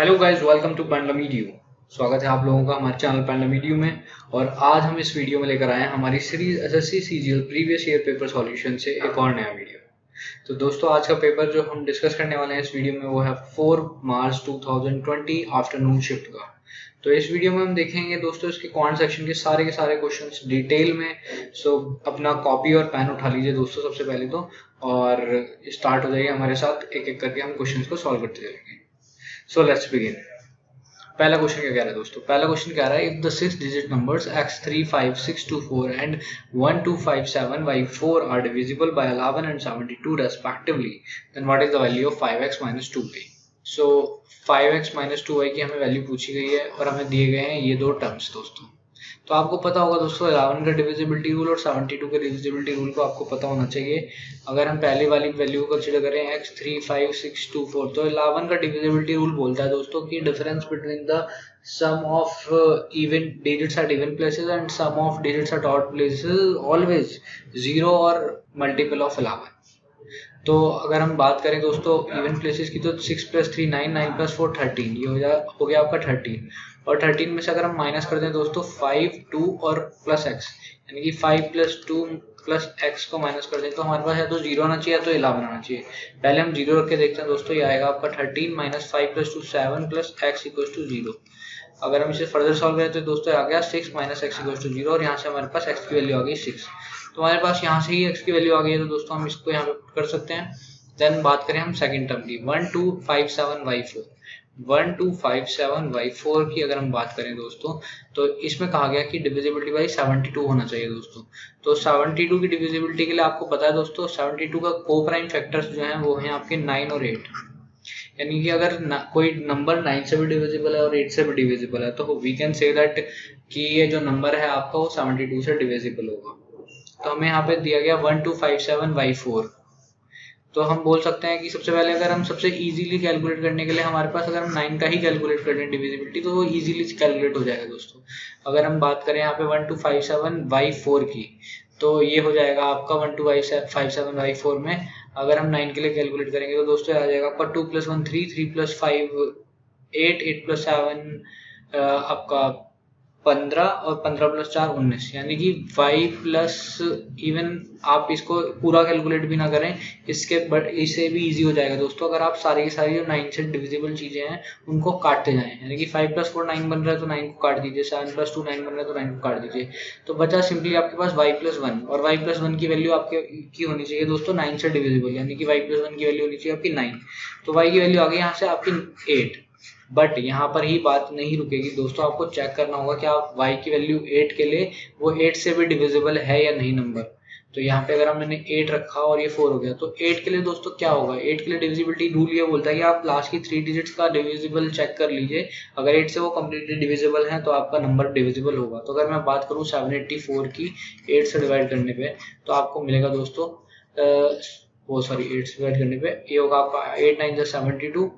Hello guys, welcome to पैंडा मीडियो। स्वागत है आप लोगों का हमारे चैनल पैंडा मीडियो में। और आज हम इस वीडियो में लेकर आए हैं हमारी series SSC CGL previous year paper solution से एक और नया वीडियो। तो दोस्तों, आज का पेपर जो हम डिस्कस करने वाले हैं इस वीडियो में वो है 4 मार्च 2020 आफ्टरनून शिफ्ट का। तो इस वीडियो में हम देखेंगे दोस्तों इसके क्वांट सेक्शन के सारे क्वेश्चंस डिटेल में। सो अपना कॉपी और पेन उठा लीजिए दोस्तों सबसे पहले तो, और स्टार्ट हो जाइए हमारे साथ। एक एक करके हम क्वेश्चंस को सॉल्व करते जाएंगे। So let's begin. पहला क्वेश्चन क्या कह रहा है दोस्तों? पहला क्वेश्चन कह रहा है, if the 6 digit numbers x35624 and 1257y4 are divisible by 11 and 72 respectively, then what is the value of 5x minus 2y? So 5x minus 2y की हमें वैल्यू पूछी गई है और हमें दिए गए हैं ये दो टर्म्स दोस्तों। तो आपको पता होगा दोस्तों 11 का डिविजिबिलिटी रूल और 72 का डिविजिबिलिटी रूल को आपको पता होना चाहिए। अगर हम पहले वाली वैल्यू को कंसीडर करें x35624, तो 11 का डिविजिबिलिटी रूल बोलता है दोस्तों कि difference between the sum of even digits at even places and sum of digits at odd places always 0 और मल्टीपल ऑफ 11। तो अगर हम बात करें दोस्तों इवन प्लेसेस की, तो 6 + 3 9, 9 + 4 13, ये हो गया आपका 13। और 13 में से अगर हम माइनस कर दें दोस्तों 5, 2 और प्लस x, यानी कि 5 + 2 + x को माइनस कर दें तो हमारे पास या तो 0 आना चाहिए या तो 11 आना चाहिए। पहले हम 0 रख के देखते हैं दोस्तों। ये आएगा आपका 13 - 5 + 2 7 + x = 0। अगर हम इसे फर्दर सॉल्व करें तो दोस्तों आ गया 6 - x = 0, और यहाँ से हमारे पास x की वैल्यू आ गई 6। तो हमारे पास यहाँ से ही x की वैल्यू आ गई है, तो दोस्तों हम इसको यहाँ पे पुट कर सकते हैं। देन बात करें हम सेकंड टर्म की, 1257y4। 1257y4 की अगर हम बात करें दोस्तों, तो इसमें कहा गया कि डिविजिबिलिटी बाई 72 होना चाहिए दोस्तों। तो 72 की डिविजिबिलिटी के लिए आपको पता है दोस्तों 72 का को प्राइम फैक्टर्स जो हैं वो हैं आपके 9 और 8। यानी कि अगर कोई नंबर 9 से भी डिविजिबल है और 8 से भी डिविजिबल है, तो वी कैन से दैट कि ये जो नंबर है आपका वो 72 से डिविजिबल होगा। तो हमें यहाँ पे दिया गया 1257y4। तो हम बोल सकते हैं कि सबसे पहले अगर हम सबसे इजीली कैलकुलेट करने के लिए हमारे पास अगर हम 9 का ही कैलकुलेट कर लें डिविजिबिलिटी, तो वो इजीली कैलकुलेट हो जाएगा दोस्तों। अगर हम बात करें यहाँ पे 1257y4 की, तो ये हो जाएगा आपका 1257y4 में अगर हम 9 के लिए कैलकुलेट करेंगे तो दोस्तों आ जाएगा आपका 2 + 1 3, 3 + 5 8, 8 + 7 आपका 15 और 15 + 4 19, यानी कि y प्लस इवन आप इसको पूरा कैलकुलेट भी ना करें इसके, बट इससे भी इजी हो जाएगा दोस्तों अगर आप सारी की सारी जो 9 से डिविजिबल चीजें हैं उनको काटते जाएं। यानी कि 5 + 4 9 बन रहा है तो 9 को काट दीजिए, 7 + 2 9 बन रहा है तो 9 को काट दीजिए। तो बचा सिंपली आपके पास y + 1, और y + 1 की वैल्यू आपके की होनी चाहिए दोस्तों 9 से डिविजिबल, यानी कि y + 1 की वैल्यू होनी चाहिए आपकी 9। तो y की वैल्यू आ गई यहाँ से आपकी 8। बट यहाँ पर ही बात नहीं रुकेगी दोस्तों, आपको चेक करना होगा कि आप y की वैल्यू 8 के लिए वो 8 से भी डिविजिबल है या नहीं नंबर। तो यहाँ पे अगर मैंने 8 रखा और ये 4 हो गया, तो 8 के लिए दोस्तों क्या होगा? 8 के लिए डिविजिबिलिटी रूल ये बोलता है कि आप लास्ट की 3 डिजिट्स का डिविजिबल चेक कर लीजिए। अगर 8 से वो कम्प्लीटली डिविजिबल है तो आपका नंबर डिविजिबल होगा। तो अगर मैं बात करूँ 784 की 8 से डिवाइड करने पे, तो आपको मिलेगा दोस्तों 8 से डिवाइड करने पे ये होगा आपका 8 9 = 72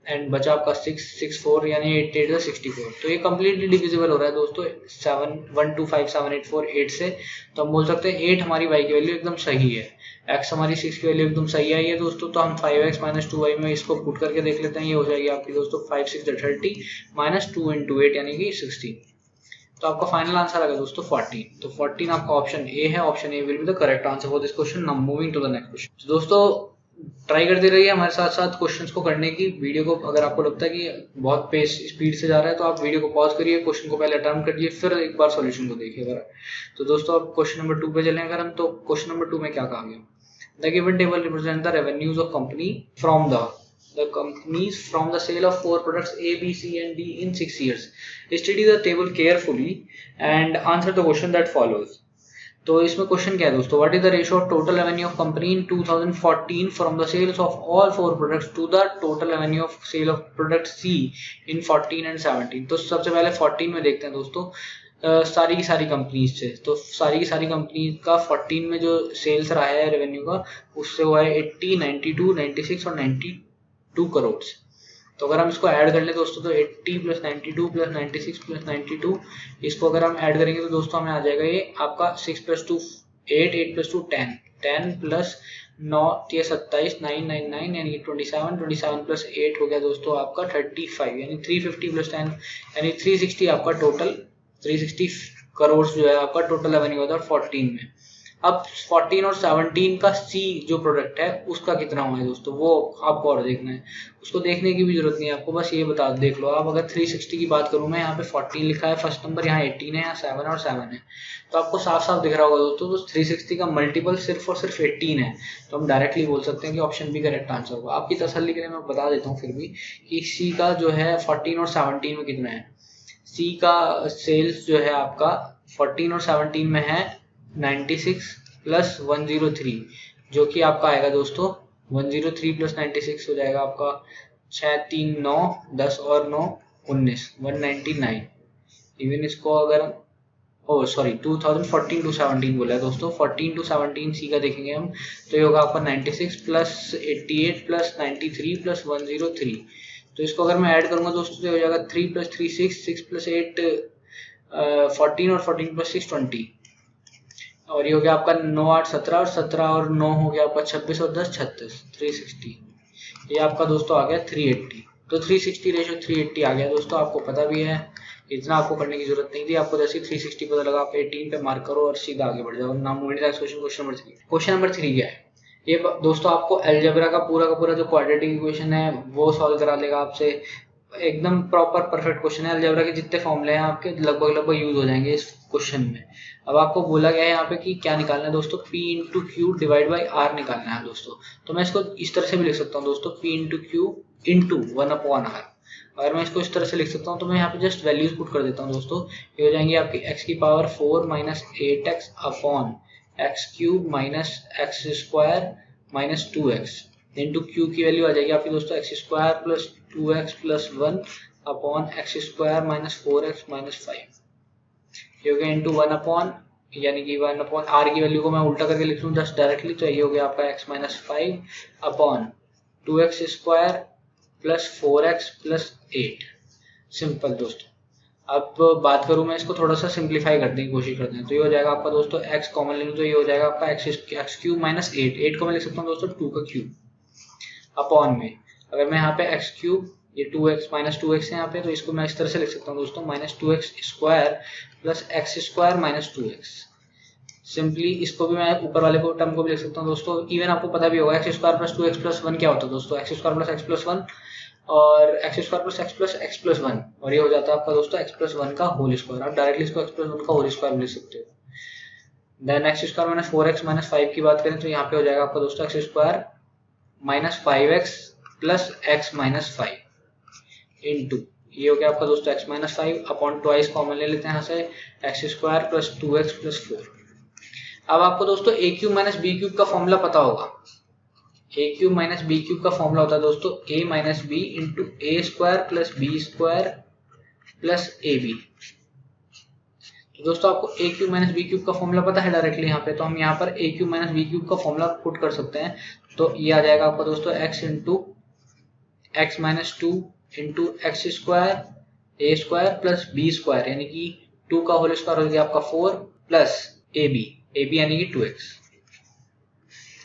एंड बचा आपका 664, यानी 8 8 = 64। तो ये कम्प्लीटली डिविजिबल हो रहा है दोस्तों 7125784 से। तो हम बोल सकते हैं 8 हमारी y की वैल्यू एकदम सही है, x हमारी 6 की वैल्यू एकदम सही आई है दोस्तों। तो हम 5x - 2y में इसको पुट करके देख लेते हैं। ये हो जाएगी आपकी दोस्तों 5 6 30 - 2 × 8 यानी कि 16। तो आपका फाइनल आंसर आ गया दोस्तों 14। तो 14 आपका ऑप्शन ए है। Option A will be the correct answer for this question. Now moving to the next question. दोस्तों ट्राई करते रहिए हमारे साथ साथ क्वेश्चंस को करने की। वीडियो को अगर आपको लगता है कि बहुत पेस स्पीड से जा रहा है तो आप वीडियो को पॉज करिए, क्वेश्चन को पहले अटेम्प्ट करिए, फिर एक बार सॉल्यूशन को देखिए। तो दोस्तों अब क्वेश्चन नंबर 2 पे चलें अगर हम, तो क्वेश्चन नंबर 2 में क्या कहा गया? The given table represent the revenues of company from the companies from the sale of 4 products A, B, C and D in 6 years. Study the table carefully and answer the question that follows. तो इसमें question क्या है दोस्तों? What is the ratio of total revenue of company in 2014 from the sales of all 4 products to the total revenue of sale of product C in 14 and 17। तो सबसे पहले 14 में देखते हैं दोस्तों सारी की सारी कंपनीज से। तो सारी की सारी कंपनीज का 14 में जो सेल्स रहा है रेवेन्यू का, उससे हुआ है 80, 92, 96 और 92 करोड़। तो अगर हम इसको ऐड कर ले दोस्तों, तो 80 + 92 + 96 + 92, इसको अगर हम ऐड करेंगे तो दोस्तों हमें आ जाएगा ये आपका 6 + 2 8, 8 + 2 10। 10 प्लस 9 ये 27 999 यानी 27 प्लस 8 हो गया दोस्तों आपका 35 यानी 350 प्लस 10 यानी 360 आपका टोटल 360 करोड़ जो है आपका टोटल रेवेन्यू होता है 14 में। अब 14 और 17 का सी जो प्रोडक्ट है उसका कितना हुआ है दोस्तों, वो आपको और देखना है। उसको देखने की भी जरूरत नहीं है आपको, बस ये बता देख लो आप। अगर 360 की बात करूं मैं, यहाँ पे 14 लिखा है फर्स्ट नंबर, यहाँ 18 है, यहाँ 7 और 7 है, तो आपको साफ साफ दिख रहा होगा दोस्तों। तो 360 का मल्टीपल सिर्फ और सिर्फ 18 है, तो हम डायरेक्टली बोल सकते हैं कि ऑप्शन बी करेक्ट आंसर होगा। आपकी तसल्ली के लिए मैं बता देता हूँ फिर भी कि सी का जो है 14 और 17 में कितना है। सी का सेल्स जो है आपका 14 और 17 में है 96 प्लस 103, जो कि आपका आएगा दोस्तों 103 प्लस 96 हो जाएगा आपका 6 3 9 10 और 9 19 199। इवन इसको अगर ओ सॉरी 2014 टू 17 बोला है दोस्तों, 14 टू 17 सी का देखेंगे हम तो ये होगा आपका 96 प्लस 88 प्लस 93 प्लस 103। तो इसको अगर मैं ऐड करूंगा दोस्तों तो हो जाएगा 3 प्लस 3 6 प्लस 8 14 और 14 प्लस 6 20, और ये हो गया आपका 9 8 17 और 17 और 9 हो गया आपका 26 और 10 36 360। ये आपका दोस्तों आ गया 380। तो 360 रेशो 380 आ गया दोस्तों, आपको पता भी है, इतना आपको करने की जरूरत नहीं थी। आपको जैसे 360 पता लगा आप 18 पे मार्क करो और सीधा आगे बढ़ जाओ। नाम क्वेश्चन नंबर 3। क्वेश्चन नंबर 3 क्या है ये दोस्तों, आपको एलजेब्रा का पूरा जो क्वाड्रेटिक इक्वेशन है वो सॉल्व करा लेगा आपसे। एकदम प्रॉपर परफेक्ट क्वेश्चन है। अलजेब्रा के जितने फॉर्मूले हैं आपके लगभग यूज हो जाएंगे इस क्वेश्चन में। अब आपको बोला गया है यहाँ पे कि क्या निकालना है दोस्तों, P into Q divide by R निकालना है दोस्तों। तो मैं इसको इस तरह से भी लिख सकता हूँ दोस्तों, P into Q into 1/r। अगर मैं इसको इस तरह से लिख सकता हूँ तो मैं यहाँ पे जस्ट वैल्यूज पुट कर देता हूँ दोस्तों। ये हो जाएंगी आपकी x की power 4 minus 8x upon x cube minus x square minus 2x into Q की वैल्यू आ जाएगी आपकी दोस्तों x square plus 2x plus 1 upon x square minus 4x minus 5। ये हो गया इंटू 1 अपॉन, यानी कि 1 अपॉन आर की वैल्यू को मैं उल्टा करके लिख लूँ जस्ट डायरेक्टली, तो ये हो गया आपका x minus 5 upon 2x square plus 4x plus 8। Simple दोस्तों। अब बात करूं मैं इसको थोड़ा सा सिंप्लीफाई करने की कोशिश करते हैं, तो ये हो जाएगा आपका दोस्तों x कॉमन ले लूँ तो ये हो जाएगा आपका एक्स क्यूब माइनस 8 को मैं लिख सकता हूँ दोस्तों 2 का क्यूब अपॉन में, अगर मैं यहाँ पे एक्स क्यूब ये 2x माइनस 2x है यहाँ पे, तो इसको मैं इस तरह से लिख सकता हूँ दोस्तों minus 2x square plus x square minus 2x। Simply इसको भी मैं ऊपर वाले को टर्म को भी लिख सकता हूँ दोस्तों। इवन आपको पता भी होगा x square plus 2x plus 1 क्या होता है दोस्तों, x square plus x plus 1 और x square plus x plus 1, और ये हो जाता है आपका दोस्तों एक्स प्लस 1 का होल स्क्वायर। आप डायरेक्टली इसको एक्स प्लस 1 का होल स्क्वायर लिख सकते हो। Then X square minus 4x minus 5 की बात करें तो यहाँ पे हो जाएगा आपका दोस्तों x square minus 5x plus x minus 5 into ये हो गया आपका दोस्तों x minus 5 upon twice common ले लेते हैं यहाँ से x square plus 2x plus 4। अब आपको दोस्तों A cube minus B cube का फॉर्मूला पता होगा। A cube minus B cube का फॉर्मूला होता है दोस्तों a minus B into A square plus B square plus A B. तो दोस्तों आपको A cube minus B cube का फॉर्मूला पता है डायरेक्टली यहाँ पे, तो हम यहाँ पर A cube minus B cube का फॉर्मूला पुट कर सकते हैं। तो ये आ जाएगा आपका दोस्तों x into X minus 2 into X square A square plus B square यानी कि 2 का होल स्क्वायर हो गया आपका 4 प्लस ए बी यानी कि 2x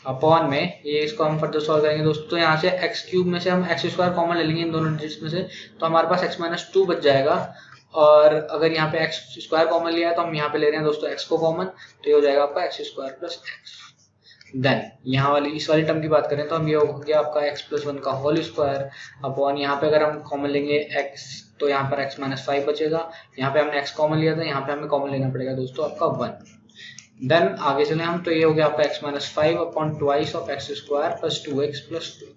अपॉन में ये इसको हम फर्दर सॉल्व करेंगे दोस्तों। तो यहाँ से एक्स क्यूब में से हम एक्स स्क्वायर कॉमन ले लेंगे इन दोनों डिजिट्स में से, तो हमारे पास x माइनस 2 बच जाएगा। और अगर यहाँ पे एक्स स्क्वायर कॉमन लिया है तो हम यहाँ पे ले रहे हैं दोस्तों x को कॉमन, तो ये हो जाएगा आपका X square plus X. Then यहाँ वाली इस वाली टर्म की बात करें तो हम ये हो गया आपका x प्लस 1 का होल स्क्वायर अपॉन यहाँ पे अगर हम कॉमन लेंगे x तो यहाँ पर x माइनस 5 बचेगा। यहाँ पे हमने x कॉमन लिया था, यहाँ पे हमें कॉमन लेना पड़ेगा दोस्तों आपका 1। देन आगे चले हम, तो ये हो गया आपका x minus 5 upon twice of x square plus 2x plus 2।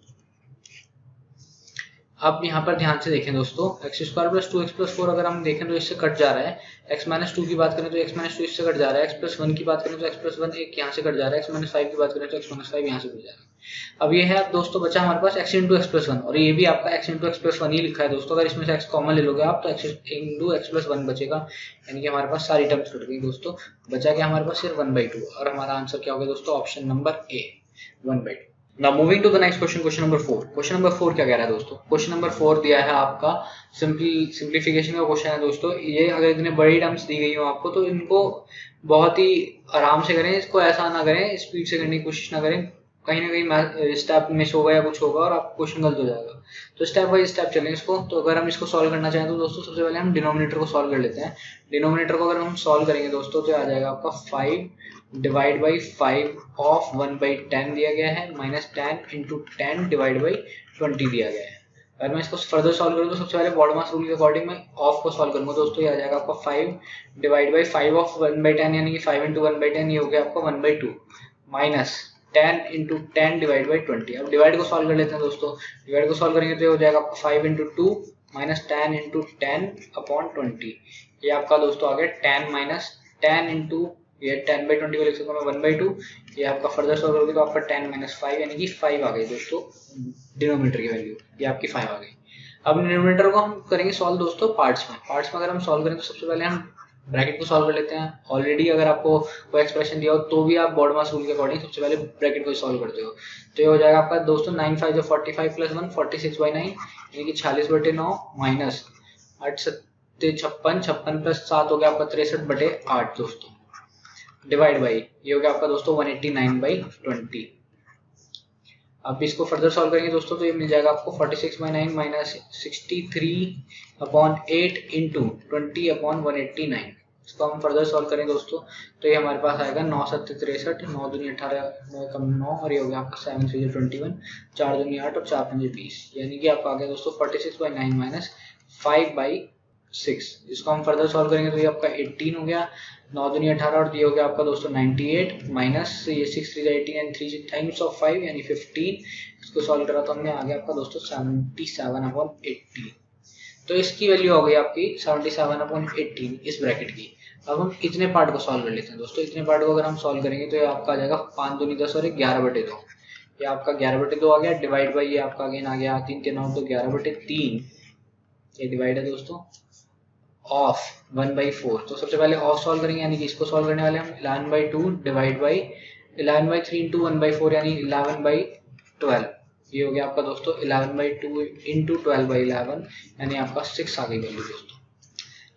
अब यहाँ पर ध्यान से देखें दोस्तों, x square plus 2x plus 4 अगर हम देखें तो इससे कट जा रहा है। x माइनस 2 की बात करें तो x माइनस 2 इससे कट जा रहा है। x प्लस 1 की बात करें तो x प्लस 1 एक यहाँ से कट जा रहा है। x माइनस 5 की बात करें तो x माइनस 5 यहाँ से कट जा रहा है। अब ये है अब दोस्तों बचा हमारे पास x इंटू एक्स प्लस 1, और ये भी आपका x इंटू एक्स प्लस 1 ही लिखा है दोस्तों। अगर इसमें से x कॉमन ले लोगे आप तो x इंटू एक्स प्लस 1 बचेगा, यानी कि हमारे पास सारी टर्म्स कट गई दोस्तों। बचा क्या हमारे पास सिर्फ 1/2, और हमारा आंसर क्या हो गया दोस्तों, option number A 1/2। Now moving to the next question, question number 4। Question number 4 क्या कह रहा है दोस्तों? क्वेश्चन नंबर 4 दिया है आपका सिंप्लीफिकेशन का क्वेश्चन है दोस्तों। ये अगर इतने बड़ी टर्म्स दी गई हो आपको तो इनको बहुत ही आराम से करें, इसको ऐसा ना करें, स्पीड से करने की कोशिश ना करें, कहीं ना कहीं स्टेप मिस होगा या कुछ होगा और आपका क्वेश्चन गलत हो जाएगा। तो स्टेप बाय स्टेप चलें इसको। तो अगर हम इसको सॉल्व करना चाहें तो दोस्तों सबसे पहले हम डिनोमिनेटर को सॉल्व कर लेते हैं। डिनोमिनेटर को अगर हम सॉल्व करेंगे दोस्तों तो आ जाएगा आपका 5 डिवाइड बाई 5 ऑफ 1/10 दिया गया है, माइनस 10 इंटू 10 डिवाइड बाई 20 दिया गया है। अगर मैं इसको फर्दर सॉल्व करूँ तो सबसे पहले बॉडमास रूल के अकॉर्डिंग मैं ऑफ को सॉल्व करूंगा दोस्तों। ये आ जाएगा आपका 5 डिवाइड बाई 5 ऑफ 1/10 यानी कि 5 इंटू 1/10, ये हो गया आपका 1/2 माइनस 10 इंटू 10 डिवाइड बाई 20। अब डिवाइड को सॉल्व कर लेते हैं दोस्तों। डिवाइड को सॉल्व करेंगे तो ये हो जाएगा आपका 5 इंटू 2 माइनस 10 इंटू 10 अपॉन 20। ये आपका दोस्तों आ गया 10 माइनस 10 इंटू, ये 10/20 को लिख सकता हूँ मैं 1/2। ये आपका फर्दर सॉल्व करोगे तो आपका 10 माइनस 5 यानी कि 5 आ गई दोस्तों डिनोमिनेटर की वैल्यू, ये आपकी 5 आ गई। अब डिनोमिनेटर को हम करेंगे सॉल्व दोस्तों पार्ट्स में। पार्ट्स में अगर हम सॉल्व करें तो सबसे पहले हम ब्रैकेट को सॉल्व कर लेते हैं। ऑलरेडी अगर आपको कोई एक्सप्रेशन दिया हो तो भी आप बॉडमास रूल के अकॉर्डिंग सबसे पहले ब्रैकेट को सॉल्व करते हो। तो ये हो जाएगा आपका दोस्तों 9 5 जो 45 प्लस 1 46/9 यानी कि 46/9 माइनस 8 7 56, 56 प्लस 7 हो गया आपका 63/8 दोस्तों, डिवाइड बाई ये हो गया आपका दोस्तों 189/20। अब इसको फर्दर सॉल्व करेंगे दोस्तों तो ये मिल जाएगा आपको 46/9 माइनस 63/8 इंटू 20/189। इसको हम फर्दर सॉल्व करें दोस्तों तो ये हमारे पास आएगा 9 7 63, 9 दूनी 18, 9 कम 9 और ये हो गया आपका 7 3 21, 4 दूनी 8 और 4 5 20, यानी कि आपका आ गया दोस्तों 46/9 माइनस 5/6। इसको हम फर्दर सॉल्व करेंगे तो ये आपका 18 हो गया, 9 दूनी 18 और ये हो गया आपका दोस्तों 98 माइनस ये 6 3 18 एंड 3 टाइम्स ऑफ 5 यानी 15। इसको सॉल्व करा तो हमने आ गया आपका दोस्तों 77/18। तो इसकी वैल्यू हो गई आपकी 77/18 इस ब्रैकेट की। अब हम इतने पार्ट को सॉल्व कर लेते हैं दोस्तों। इतने पार्ट को अगर हम सॉल्व करेंगे तो ये आपका आ जाएगा 5 दूनी 10 और 11/2। ये आपका 11/2 आ गया, डिवाइड बाई ये आपका अगेन आ गया 3 3 9 तो 11/3। ये डिवाइड है दोस्तों ऑफ 1/4। तो सबसे पहले ऑफ सॉल्व करेंगे यानी कि इसको सॉल्व करने वाले हम 11/2 डिवाइड बाई 11/3 इंटू 1/4 यानी 11/12। ये हो गया आपका दोस्तों 11/2 इंटू 12/11 यानी आपका 6 आ गई वैल्यू दोस्तों।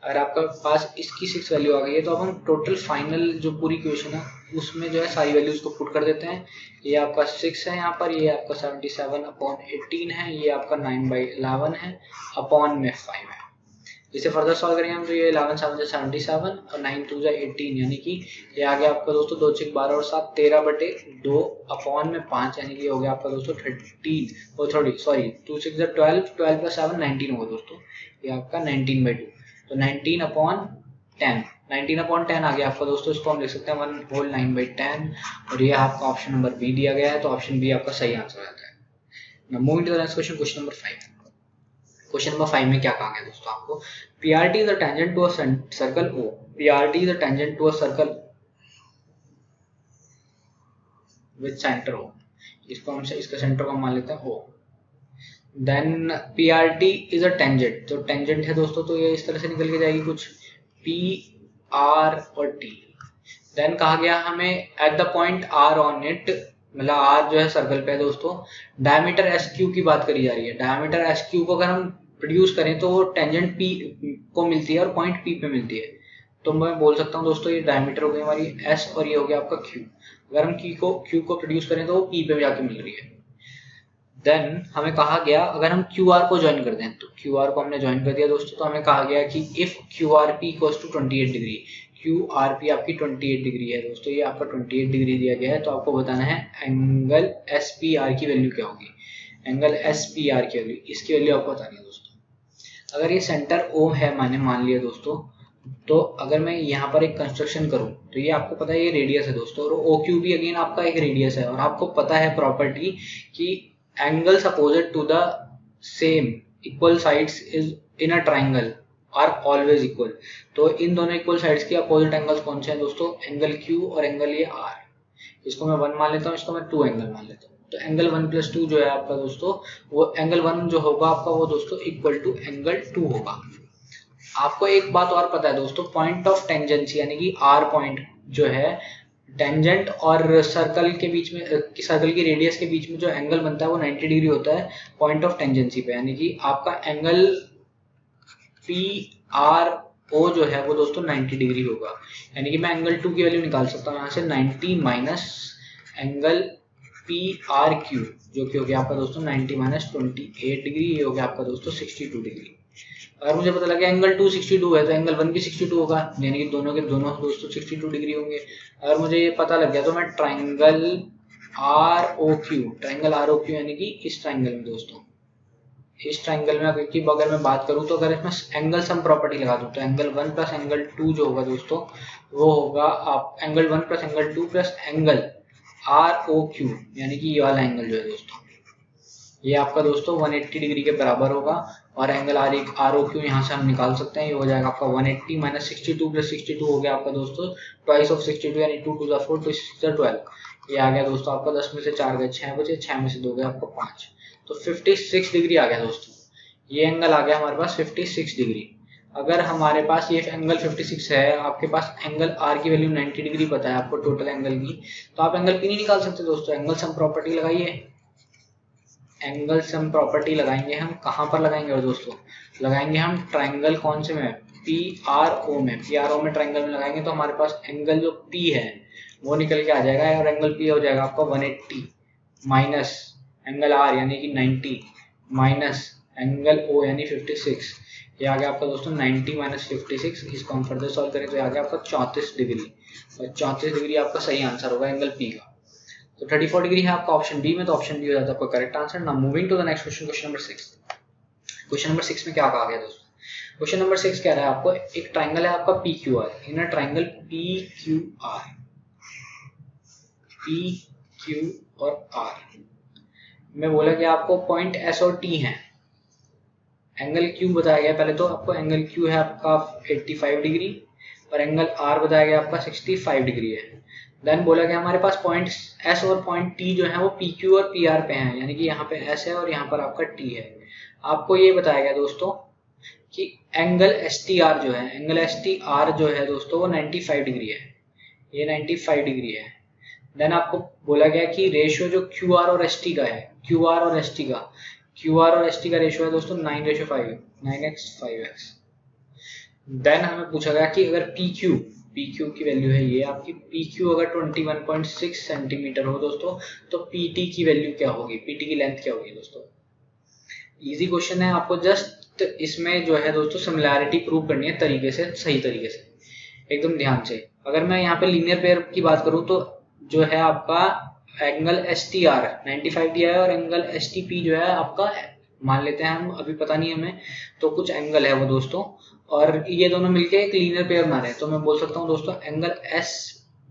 अगर आपका पास इसकी 6 वैल्यू आ गई है तो अब हम टोटल फाइनल जो पूरी इक्वेशन है उसमें जो है सारी वैल्यूज को पुट कर देते हैं। ये आपका 6 है यहाँ पर, ये आपका 77/18 है, ये आपका 9/11 है, अपॉन में 5 है। इसे फर्दर सॉल्व करेंगे हम तो ये 11 7 77 और 9 2 18 यानी कि ये आ गया आपका दोस्तों 2 6 12 और 7 13/2 अपॉन में 5 यानी कि हो गया आपका दोस्तों 13 और 2 6 12 12 प्लस 7 19 होगा दोस्तों, ये आपका 19/2। तो 19/10 19/10 आ गया आपका दोस्तों। इसको हम लिख सकते हैं 1/9/10 और ये आपका ऑप्शन नंबर बी दिया गया है, तो ऑप्शन बी आपका सही आंसर आता है। Now moving to the next question, question number 5। Question number 5 में क्या कहा गया दोस्तों आपको? PRT is a tangent to a circle O. PRT is a tangent to a circle with center O. इसको हम इसका सेंटर को मान लेते हैं O. Then PRT is a tangent. तो टेंजेंट है दोस्तों तो ये इस तरह से निकल के जाएगी कुछ P R और T। देन कहा गया हमें at the point R on it, मतलब R जो है सर्कल पे है दोस्तों, डायमीटर SQ की बात करी जा रही है। डायमीटर SQ को अगर हम प्रोड्यूस करें तो वो टेंजेंट P को मिलती है और पॉइंट P पे मिलती है। तो मैं बोल सकता हूँ दोस्तों ये डायमीटर हो गई हमारी S और ये हो गया आपका Q। अगर हम Q को प्रोड्यूस करें तो वो P पे जाके मिल रही है। देन हमें कहा गया अगर हम QR को ज्वाइन कर दें, तो QR को हमने ज्वाइन कर दिया दोस्तों, तो हमें कहा गया कि if QRP equals to 28 degree, QRP आपकी 28 डिग्री है दोस्तों, ये आपका 28 डिग्री दिया गया है, तो आपको बताना है एंगल SPR की वैल्यू क्या होगी। एंगल SPR की वैल्यू, इसकी वैल्यू आपको बतानी है दोस्तों। अगर ये सेंटर O है मैंने मान लिया दोस्तों, तो अगर मैं यहाँ पर एक कंस्ट्रक्शन करूँ तो ये आपको पता है ये रेडियस है दोस्तों, और OQ भी अगेन आपका एक रेडियस है, और आपको पता है प्रॉपर्टी कि angles opposite to the same equal sides is in a triangle are always equal। तो इन दोनों इक्वल साइड्स की अपोजिट एंगल्स कौन से हैं दोस्तों? एंगल Q और एंगल ये R। इसको मैं 1 मान लेता हूँ, इसको मैं 2 एंगल मान लेता हूँ। तो एंगल 1 + 2 जो है आपका दोस्तों, वो एंगल 1 जो होगा आपका वो दोस्तों इक्वल टू एंगल 2 होगा। आपको एक बात और पता है दोस्तों, पॉइंट ऑफ टेंजेंसी यानी कि R पॉइंट जो है टेंजेंट और सर्कल के बीच में, सर्कल की रेडियस के बीच में जो एंगल बनता है वो 90 डिग्री होता है पॉइंट ऑफ टेंजेंसी पे, यानी कि आपका एंगल पी आर ओ जो है वो दोस्तों 90 डिग्री होगा। यानी कि मैं एंगल 2 की वैल्यू निकाल सकता हूँ यहाँ से 90 minus angle P R Q, जो कि हो गया आपका दोस्तों 90 माइनस 28 डिग्री, ये हो गया आपका दोस्तों 62 डिग्री। अगर मुझे पता लगे एंगल 2 62 है तो एंगल 1 भी 62 होगा, यानी कि दोनों के दोनों दोस्तों 62 डिग्री होंगे। अगर मुझे ये पता लग गया तो मैं ट्राइंगल आर ओ क्यू यानी कि इस ट्राइंगल में दोस्तों, इस ट्राइंगल में अगर मैं बात करूं तो अगर इसमें एंगल सम प्रॉपर्टी लगा दूं तो एंगल 1 प्लस एंगल 2 जो होगा दोस्तों वो होगा आप angle 1 plus angle 2 plus angle R O Q, यानी कि ये वाला एंगल जो है दोस्तों ये आपका दोस्तों 180 डिग्री के बराबर होगा। और एंगल आर ओ क्यू यहाँ से हम निकाल सकते हैं, ये हो जाएगा आपका 180 माइनस 62 प्लस 62 हो गया आपका दोस्तों ट्वाइस ऑफ 62 यानी 2 टू द 4 2 6 12, ये आ गया दोस्तों आपका 10 में से 4 गए 6 बचे, 6 में से 2 गए आपको 5, तो 56 डिग्री आ गया दोस्तों। ये एंगल आ गया हमारे पास 56 डिग्री। अगर हमारे पास ये एंगल 56 है, आपके पास एंगल आर की वैल्यू 90 डिग्री पता है आपको टोटल एंगल की, तो आप एंगल पी नहीं निकाल सकते दोस्तों। एंगल सम प्रॉपर्टी लगाइए, एंगल सम प्रॉपर्टी लगाएंगे हम कहाँ पर लगाएंगे और दोस्तों लगाएंगे हम ट्राइंगल कौन से में, पी आर ओ में, पी आर ओ में ट्राइंगल में लगाएंगे तो हमारे पास एंगल जो पी है वो निकल के आ जाएगा और एंगल पी हो जाएगा आपका 180 माइनस एंगल आर यानी कि 90 माइनस एंगल ओ यानी 56, ये आ गया आपका दोस्तों 90 माइनस 56। इसको हम फर्दर सॉल्व करें तो ये आ गया आपका 34 डिग्री, और 34 डिग्री आपका सही आंसर होगा एंगल पी का। तो 34 डिग्री है आपका ऑप्शन बी में, तो ऑप्शन बी हो जाता है आपका correct answer. Now moving to the next question, question number 6। Question number 6 में क्या कहा गया दोस्तों, क्वेश्चन नंबर 6 कह रहा है आपको एक ट्राइंगल है आपका P Q R, in a triangle P Q R, P Q और आर में बोला कि आपको पॉइंट एस और टी है। एंगल क्यू बताया गया, पहले तो आपको एंगल क्यू है आपका 85 डिग्री और एंगल आर बताया गया आपका 65 डिग्री है। देन बोला गया हमारे पास पॉइंट एस और पॉइंट टी जो है वो पी क्यू और पी आर पे हैं, यानी कि यहाँ पे एस है और यहाँ पर आपका टी है। आपको ये बताया गया दोस्तों कि एंगल एस टी आर जो है, एंगल एस टी आर जो है दोस्तों वो 95 डिग्री है, ये 95 डिग्री है। देन आपको बोला गया कि रेशियो जो क्यू आर और एस टी का है, क्यू आर और एस टी का रेशियो है दोस्तों 9:5, 9x/5x। देन हमें पूछा गया कि अगर पी क्यू की वैल्यू है ये आपकी, पी क्यू अगर 21.6 सेंटीमीटर हो दोस्तों तो पी टी की वैल्यू क्या होगी, पी टी की लेंथ क्या होगी दोस्तों। इजी क्वेश्चन है, आपको जस्ट इसमें जो है दोस्तों सिमिलैरिटी प्रूव करनी है तरीके से, सही तरीके से एकदम ध्यान से। अगर मैं यहाँ पे लीनियर पेयर की बात करूँ तो जो है आपका एंगल एस टी आर 95 दिया है और एंगल एस टी पी जो है आपका मान लेते हैं हम, अभी पता नहीं हमें, तो कुछ एंगल है वो दोस्तों, और ये दोनों मिलके एक लीनियर पेयर बना रहे हैं। तो मैं बोल सकता हूँ दोस्तों एंगल एस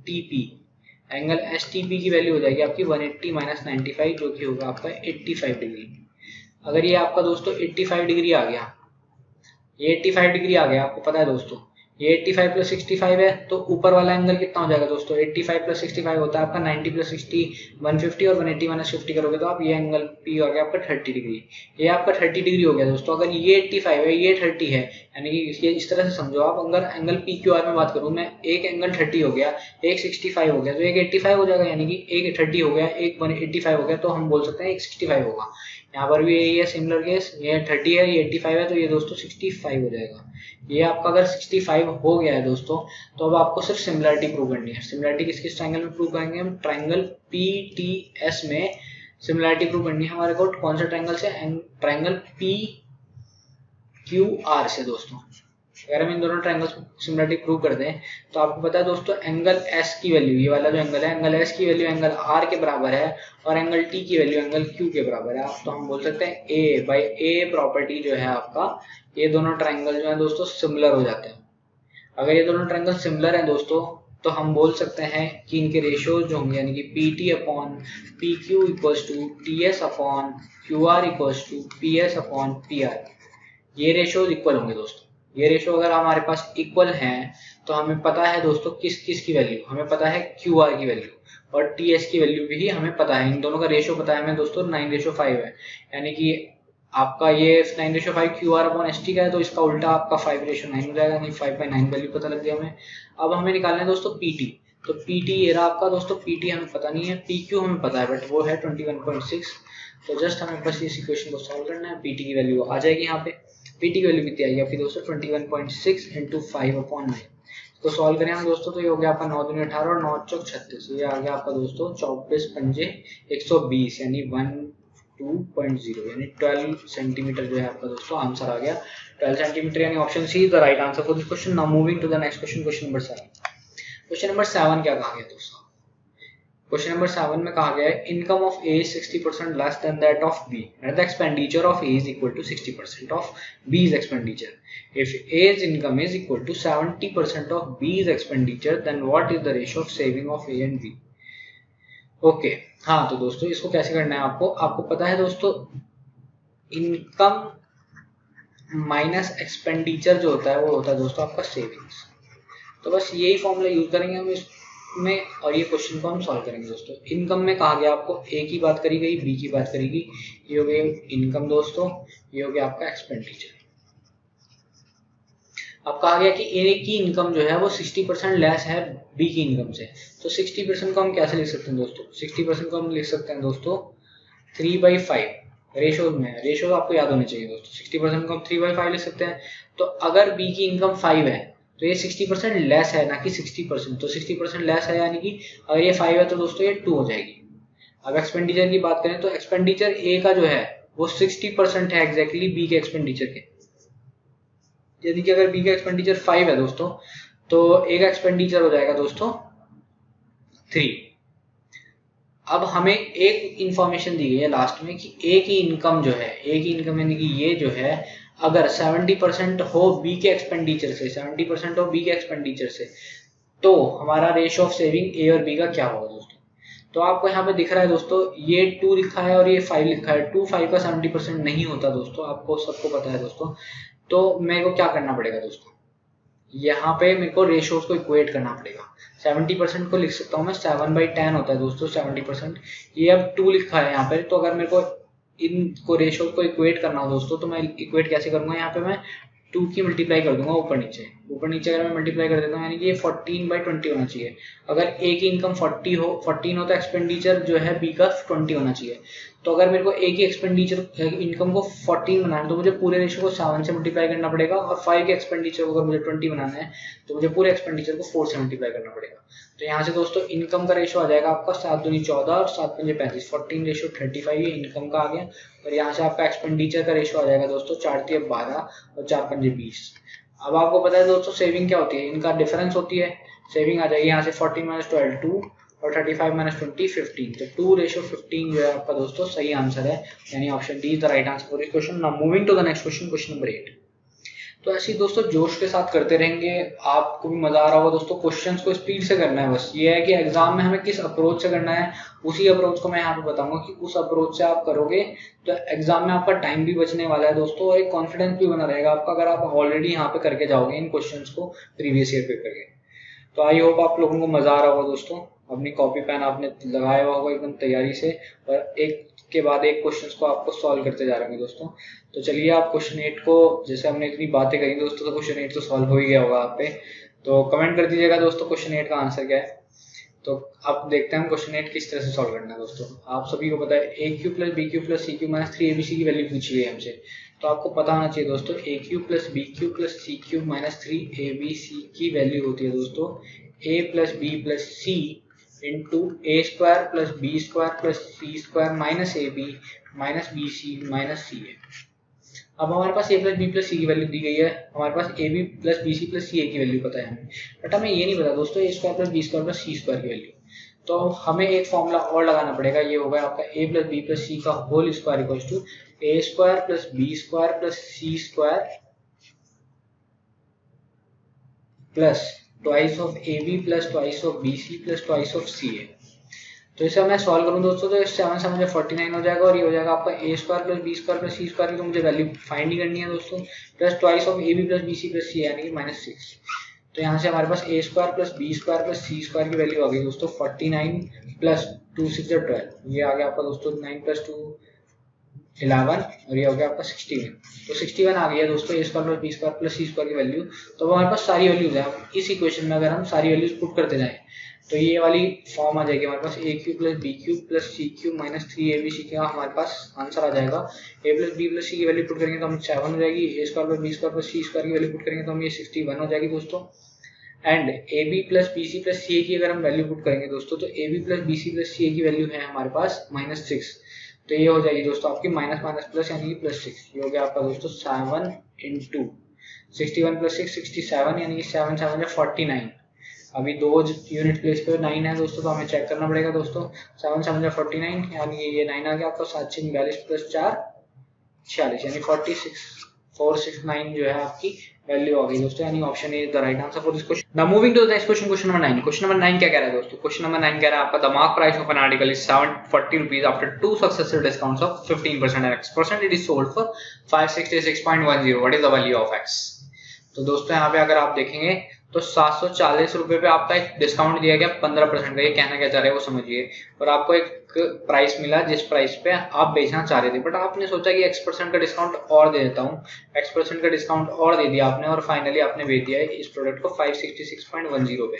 टी पी की वैल्यू हो जाएगी आपकी 180 माइनस 95 जो कि होगा आपका 85 डिग्री। अगर ये आपका दोस्तों 85 डिग्री आ गया, ये 85 डिग्री आ गया, आपको पता है दोस्तों ये 85 प्लस 65 है, तो ऊपर वाला एंगल कितना हो जाएगा दोस्तों, 85 प्लस 65 होता है आपका 90 प्लस 60 150, और 180 माइनस 50 करोगे तो आप ये एंगल पी हो गया आपका 30 डिग्री, ये आपका 30 डिग्री हो गया दोस्तों। अगर ये 85 है ये 30 है, यानी कि ये इस तरह से समझो आप, अगर एंगल पी क्यू आर में बात करूँ मैं, एक एंगल 30 हो गया, एक 65 हो गया, तो एक 85 हो जाएगा, यानी कि एक 30 हो गया एक 185 हो गया, तो हम बोल सकते हैं एक 65 होगा। यहाँ पर भी यही है सिमिलर केस, ये 30 है ये 85 है, तो ये दोस्तों 65 हो जाएगा। ये आपका अगर 65 हो गया है दोस्तों तो अब आपको सिर्फ सिमिलरिटी प्रूव करनी है। सिमिलरिटी किस ट्राइंगल में प्रूव करेंगे हम, ट्राइंगल पी टी एस में सिमिलरिटी प्रूव करनी है हमारे को। कौन सा ट्राइंगल से, ट्राइंगल पी क्यू आर से दोस्तों। अगर हम इन दोनों ट्राइंगल्स में सिमिलरिटी प्रूव कर दें तो आपको पता है दोस्तों एंगल एस की वैल्यू, ये वाला जो एंगल है एंगल एस की वैल्यू एंगल आर के बराबर है और एंगल टी की वैल्यू एंगल क्यू के बराबर है। तो हम बोल सकते हैं ए बाई ए प्रॉपर्टी जो है आपका, ये दोनों ट्राइंगल जो है दोस्तों सिमिलर हो जाते हैं। अगर ये दोनों ट्राइंगल सिमिलर है दोस्तों तो हम बोल सकते हैं कि इनके रेशियोज जो होंगे, यानी कि P T upon P Q equals to T S upon Q R equals to P S upon P R, ये रेशियोज इक्वल होंगे दोस्तों। ये रेशियो अगर हमारे पास इक्वल हैं तो हमें पता है दोस्तों किस किस की वैल्यू, हमें पता है क्यू आर की वैल्यू और टी एस की वैल्यू भी हमें पता है। इन दोनों का रेशियो पता है हमें दोस्तों 9:5 है, यानी कि आपका ये 9:5 Q R upon S T का है, तो इसका उल्टा आपका 5:9 हो जाएगा, यानी 5/9 वैल्यू पता लग गया हमें। अब हमें निकालना है दोस्तों पी टी, तो पीटी ये रहा आपका दोस्तों, पीटी हमें पता नहीं है, पीक्यू हमें पता है बट वो है 21.6। तो जस्ट हमें बस इस इक्वेशन को सॉल्व करना है, पीटी की वैल्यू आ जाएगी यहाँ पे। पीटी की वैल्यू कितनी आएगी आपकी दोस्तों 21.6 इंटू 5/9। तो सॉल्व करें हम दोस्तों, तो ये हो गया आपका 9 दूनी 18 और 9 चौक 36, ये आ गया आपका दोस्तों 24 पंजे 120 यानी 12.0 यानी 12 सेंटीमीटर जो है आपका दोस्तों आंसर आ गया 12 सेंटीमीटर, यानी option C is the right answer for this question. Now moving to the next question, question number 7। Question number 7 क्या कहा गया दोस्तों? क्वेश्चन नंबर 7 में कहा गया है income of A is 60% less than that of B and the expenditure of A is equal to 60% of B's expenditure. If A's income is equal to 70% of B's expenditure, then what is the ratio of saving of A and B? Okay हाँ, तो दोस्तों इसको कैसे करना है आपको पता है दोस्तों, इनकम माइनस एक्सपेंडिचर जो होता है वो होता है दोस्तों आपका सेविंग्स। तो बस यही फॉर्मूला यूज करेंगे हम इसमें और ये क्वेश्चन को हम सॉल्व करेंगे दोस्तों। इनकम में कहा गया आपको ए की बात करी गई, बी की बात करी गई, ये हो गया इनकम दोस्तों, ये हो गया आपका एक्सपेंडिचर। अब कहा गया कि ए की इनकम जो है वो 60% लेस है बी की इनकम से। तो 60% को हम कैसे लिख सकते हैं दोस्तों? 60% को हम लिख सकते हैं दोस्तों 3/5 रेशोज में। रेशोज आपको याद होने चाहिए दोस्तों। 60% को हम 3/5 लिख सकते हैं। तो अगर बी की इनकम 5 है तो ये 60% लेस है, ना कि 60%। तो 60% लेस है यानी कि अगर ये 5 है तो दोस्तों ये 2 हो जाएगी। अब एक्सपेंडिचर की बात करें तो एक्सपेंडिचर ए का जो है वो 60% है एग्जैक्टली बी के एक्सपेंडिचर के। यदि कि अगर बी का एक्सपेंडिचर 5 है दोस्तों तो ए का एक्सपेंडिचर हो जाएगा दोस्तों 3। अब हमें एक इंफॉर्मेशन दी गई है लास्ट में कि ए की इनकम जो है, ए की इनकम यानी कि ये जो है अगर 70% हो बी के एक्सपेंडिचर से, 70% हो बी के एक्सपेंडिचर से, तो हमारा रेशियो ऑफ सेविंग ए और बी का क्या होगा दोस्तों? तो आपको यहाँ पे दिख रहा है दोस्तों ये 2 लिखा है और ये 5 लिखा है। 2 5 का 70% नहीं होता दोस्तों, आपको सबको पता है दोस्तों। तो मेरे को क्या करना पड़ेगा दोस्तों, यहाँ पे मेरे को रेशियोज को इक्वेट करना पड़ेगा। 70% को लिख सकता हूँ मैं 7/10 होता है दोस्तों 70%। ये अब 2 लिखा है यहाँ पे, तो अगर मेरे को इनको रेशियोज को इक्वेट करना हो दोस्तों तो मैं इक्वेट कैसे करूंगा? यहाँ पे मैं 2 की मल्टीप्लाई कर दूंगा ऊपर नीचे अगर मैं मल्टीप्लाई कर देता हूँ यानी कि ये 14/20 होना चाहिए। अगर ए की इनकम 14 हो तो एक्सपेंडिचर जो है बी का 20 होना चाहिए। तो अगर मेरे को ए की एक्सपेंडिचर इनकम को 14 बनाना है तो मुझे पूरे रेशियो को 7 से मल्टीप्लाई करना पड़ेगा, और 5 के एक्सपेंडिचर को अगर मुझे 20 बनाना है तो मुझे पूरे एक्सपेंडिचर को 4 से मल्टीप्लाई करना पड़ेगा। तो यहाँ से दोस्तों इनकम का रेशियो आ जाएगा आपका 7 दूनी 14 और 7 पंजे 35, 14 रेशियो 35 ये इनकम का आ गया। और यहाँ से आपका एक्सपेंडिचर का रेशियो आ जाएगा दोस्तों 4 तिया 12 और 4 पंजे 20। अब आपको पता है दोस्तों सेविंग क्या होती है, इनका डिफरेंस होती है। सेविंग आ जाएगी यहाँ से 40 - 12 2 और 35 - 20 15। तो 2:15 जो है आपका दोस्तों सही आंसर है, यानी option D is the right answer for this question. Now moving to the next question, question number 8। तो ऐसे ही दोस्तों जोश के साथ करते रहेंगे, आपको भी मजा आ रहा होगा दोस्तों। क्वेश्चंस को स्पीड से करना है, बस ये है कि एग्जाम में हमें किस अप्रोच से करना है उसी अप्रोच को मैं यहाँ पे बताऊंगा कि उस अप्रोच से आप करोगे तो एग्जाम में आपका टाइम भी बचने वाला है दोस्तों, और एक कॉन्फिडेंस भी बना रहेगा आपका अगर आप ऑलरेडी यहाँ पे करके जाओगे इन क्वेश्चंस को प्रीवियस ईयर पेपर के। तो आई होप आप लोगों को मजा आ रहा होगा दोस्तों। अपनी कॉपी पेन आपने लगाया हुआ होगा एकदम तैयारी से, और एक के बाद एक क्वेश्चंस को आपको सॉल्व करते जा रहे हैं दोस्तों। तो चलिए आप क्वेश्चन 8 को, जैसे हमने इतनी बातें करी दोस्तों तो क्वेश्चन 8 तो सॉल्व हो ही गया होगा आप पे। तो कमेंट कर दीजिएगा दोस्तों क्वेश्चन 8 का आंसर क्या है। तो अब देखते हैं हम क्वेश्चन 8 किस तरह से सॉल्व करना है दोस्तों। आप सभी को पता है AQ + BQ + CQ - 3ABC की वैल्यू पूछी गई हमसे। तो आपको पता होना चाहिए दोस्तों AQ + BQ + CQ - 3ABC की वैल्यू होती है दोस्तों A + B + C into A² + B² + C² - AB - BC - CA। अब हमारे पास A + B + C की वैल्यू दी गई है, हमारे पास AB + BC + CA की वैल्यू पता है हमें, बट हमें ये नहीं पता दोस्तों A² + B² + C² की वैल्यू। तो हमें एक फॉर्मूला और लगाना पड़ेगा, ये होगा आपका A + B + C का whole square equals to A² + B² + C² plus twice of AB + twice of BC + twice of CA। तो इसे मैं सॉल्व करूं दोस्तों तो 7 से मुझे 49 हो जाएगा, और ये हो जाएगा आपका A² + B² + C² की तो मुझे वैल्यू फाइंड ही करनी है दोस्तों, plus twice of AB + BC + C यानी कि -6। तो यहाँ से हमारे पास A² + B² + C² की वैल्यू आ गई दोस्तों 49 + 2 6 12। ये आ गया आपका दोस्तों 9 + 2 11, और ये हो गया आपका 61। तो 61 आ गया दोस्तों A² + B² + C² की वैल्यू। तो हमारे पास सारी वैल्यूज है। इस इक्वेशन में अगर हम सारी वैल्यूज पुट करते जाएं तो ये वाली फॉर्म आ जाएगी हमारे पास A cube plus B cube plus C cube minus 3ab का हमारे पास आंसर आ जाएगा। A plus B plus C की वैल्यू पुट करेंगे तो हम 7 हो जाएगी, A square plus B square plus C square की वैल्यू पुट करेंगे तो हम ये 61 हो जाएगी दोस्तों। And A B plus B C plus C A की अगर हम वैल्यू पुट करेंगे दोस्तों तो A B plus B C plus C A की वैल्यू है हमारे पास -6, तो ये हो जाएगी दोस्तों आपकी माइनस माइनस प्लस यानी कि +6। ये हो गया आपका दोस्तों 7 इंटू 61 प्लस 6 67 यानी कि 7 7 49। अभी 2 यूनिट प्लेस पे 9 है दोस्तों, तो हमें चेक करना पड़ेगा दोस्तों। 7 7 49 यानी कि ये 9 आ गया आपका 742 प्लस 4 46 यानी 469 जो है आपकी वैल्यू आ गई दोस्तों, यानी option A is the right answer for this question. Now moving to the next question, question number 9। Question number 9 क्या कह रहा है दोस्तों? क्वेश्चन नंबर 9 कह रहा है आपका the mark price of an article is 740 rupees after 2 successive discounts of 15% and x% it is sold for 566.10, what is the value of x? तो दोस्तों यहाँ पे अगर आप देखेंगे तो 740 रुपए पे आपका एक डिस्काउंट दिया गया 15% का। ये कहना क्या चाह रहे हैं वो समझिए। और आपको एक प्राइस मिला जिस प्राइस पे आप बेचना चाह रहे थे, बट आपने सोचा कि x% का डिस्काउंट और दे देता हूँ, x% का डिस्काउंट और दे दिया आपने और फाइनली आपने बेच दिया इस प्रोडक्ट को 566.10 पे।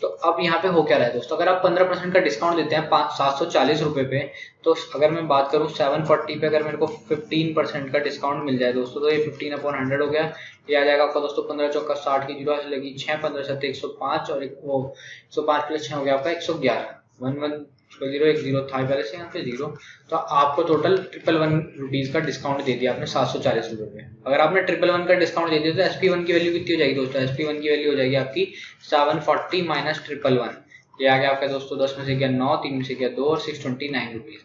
तो अब यहाँ पे हो क्या रहा है दोस्तों, अगर आप 15% का डिस्काउंट देते हैं 740 रुपए पे, तो अगर मैं बात करूँ 740 पे अगर मेरे को 15% का डिस्काउंट मिल जाए दोस्तों, तो ये 15/100 हो गया। ये आ जाएगा आपका दोस्तों 15 चौका 60 की 0 लगी 6 15 7 105 और वो 105 प्लस 6 हो गया आपका 111। 1100 था पहले से यहाँ पे 0, तो आपको टोटल 111 रुपीज का डिस्काउंट दे दिया आपने 740 रुपए पे। अगर आपने 111 का डिस्काउंट दे दिया तो SP1 की वैल्यू कितनी हो जाएगी दोस्तों? SP1 की वैल्यू हो जाएगी आपकी 740 माइनस 111। ये आ गया आपका दोस्तों 10 में से गया 9, 3 में से गया 2 और 629 रुपीज।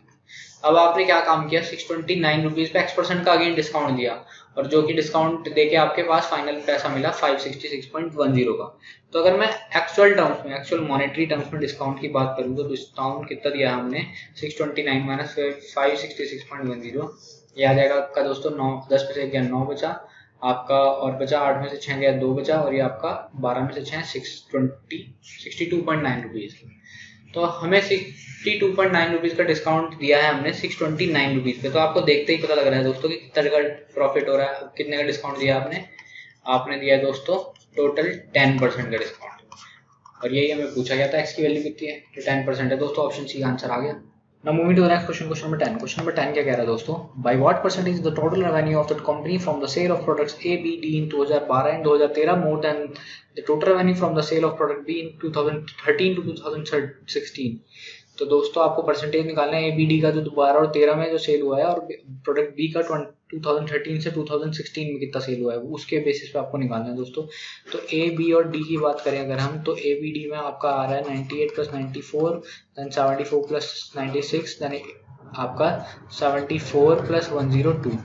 अब आपने क्या काम किया, 629 रुपीज पे x% का अगेन डिस्काउंट दिया और जो कि डिस्काउंट देके आपके पास फाइनल पैसा मिला 566.10 का। तो अगर मैं एक्चुअल टर्म्स में, एक्चुअल मॉनेटरी टर्म्स में डिस्काउंट की बात करूँ तो डिस्काउंट कितना दिया हमने 629 माइनस 566.10, ये आ जाएगा आपका दोस्तों 9, 10 में से गया 9 बचा आपका और बचा 8 में से 6 गया 2 बचा और ये आपका 12 में से 6 62.9 रुपीज। तो हमें 62.9 रुपीज का डिस्काउंट दिया है हमने 629 रुपीज पे। तो आपको देखते ही पता लग रहा है दोस्तों कि कितना का प्रॉफिट हो रहा है। कितने का डिस्काउंट दिया आपने दिया है दोस्तों टोटल 10% का डिस्काउंट, और यही हमें पूछा गया था एक्स की वैल्यू कितनी है, तो 10% है दोस्तों, ऑप्शन सी आंसर आ गया। Now moving to the next question, question number 10. Question number 10 क्या कह रहा है दोस्तों? By what percentage is the total revenue of the company from the sale of products A, B, D in 2012 and 2013 more than the total revenue from the sale of product B in 2013 to 2016? तो दोस्तों आपको percentage निकालना है A B D का जो 12 और 13 में जो सेल हुआ है और प्रोडक्ट बी का 2013 से 2016 में कितना सेल हुआ है उसके बेसिस पे आपको निकालना है दोस्तों। तो ए बी और डी की बात करें अगर हम, तो ए बी डी में आपका आ रहा है 98 प्लस 94 देन 74 प्लस 96 देन आपका 74 प्लस 102।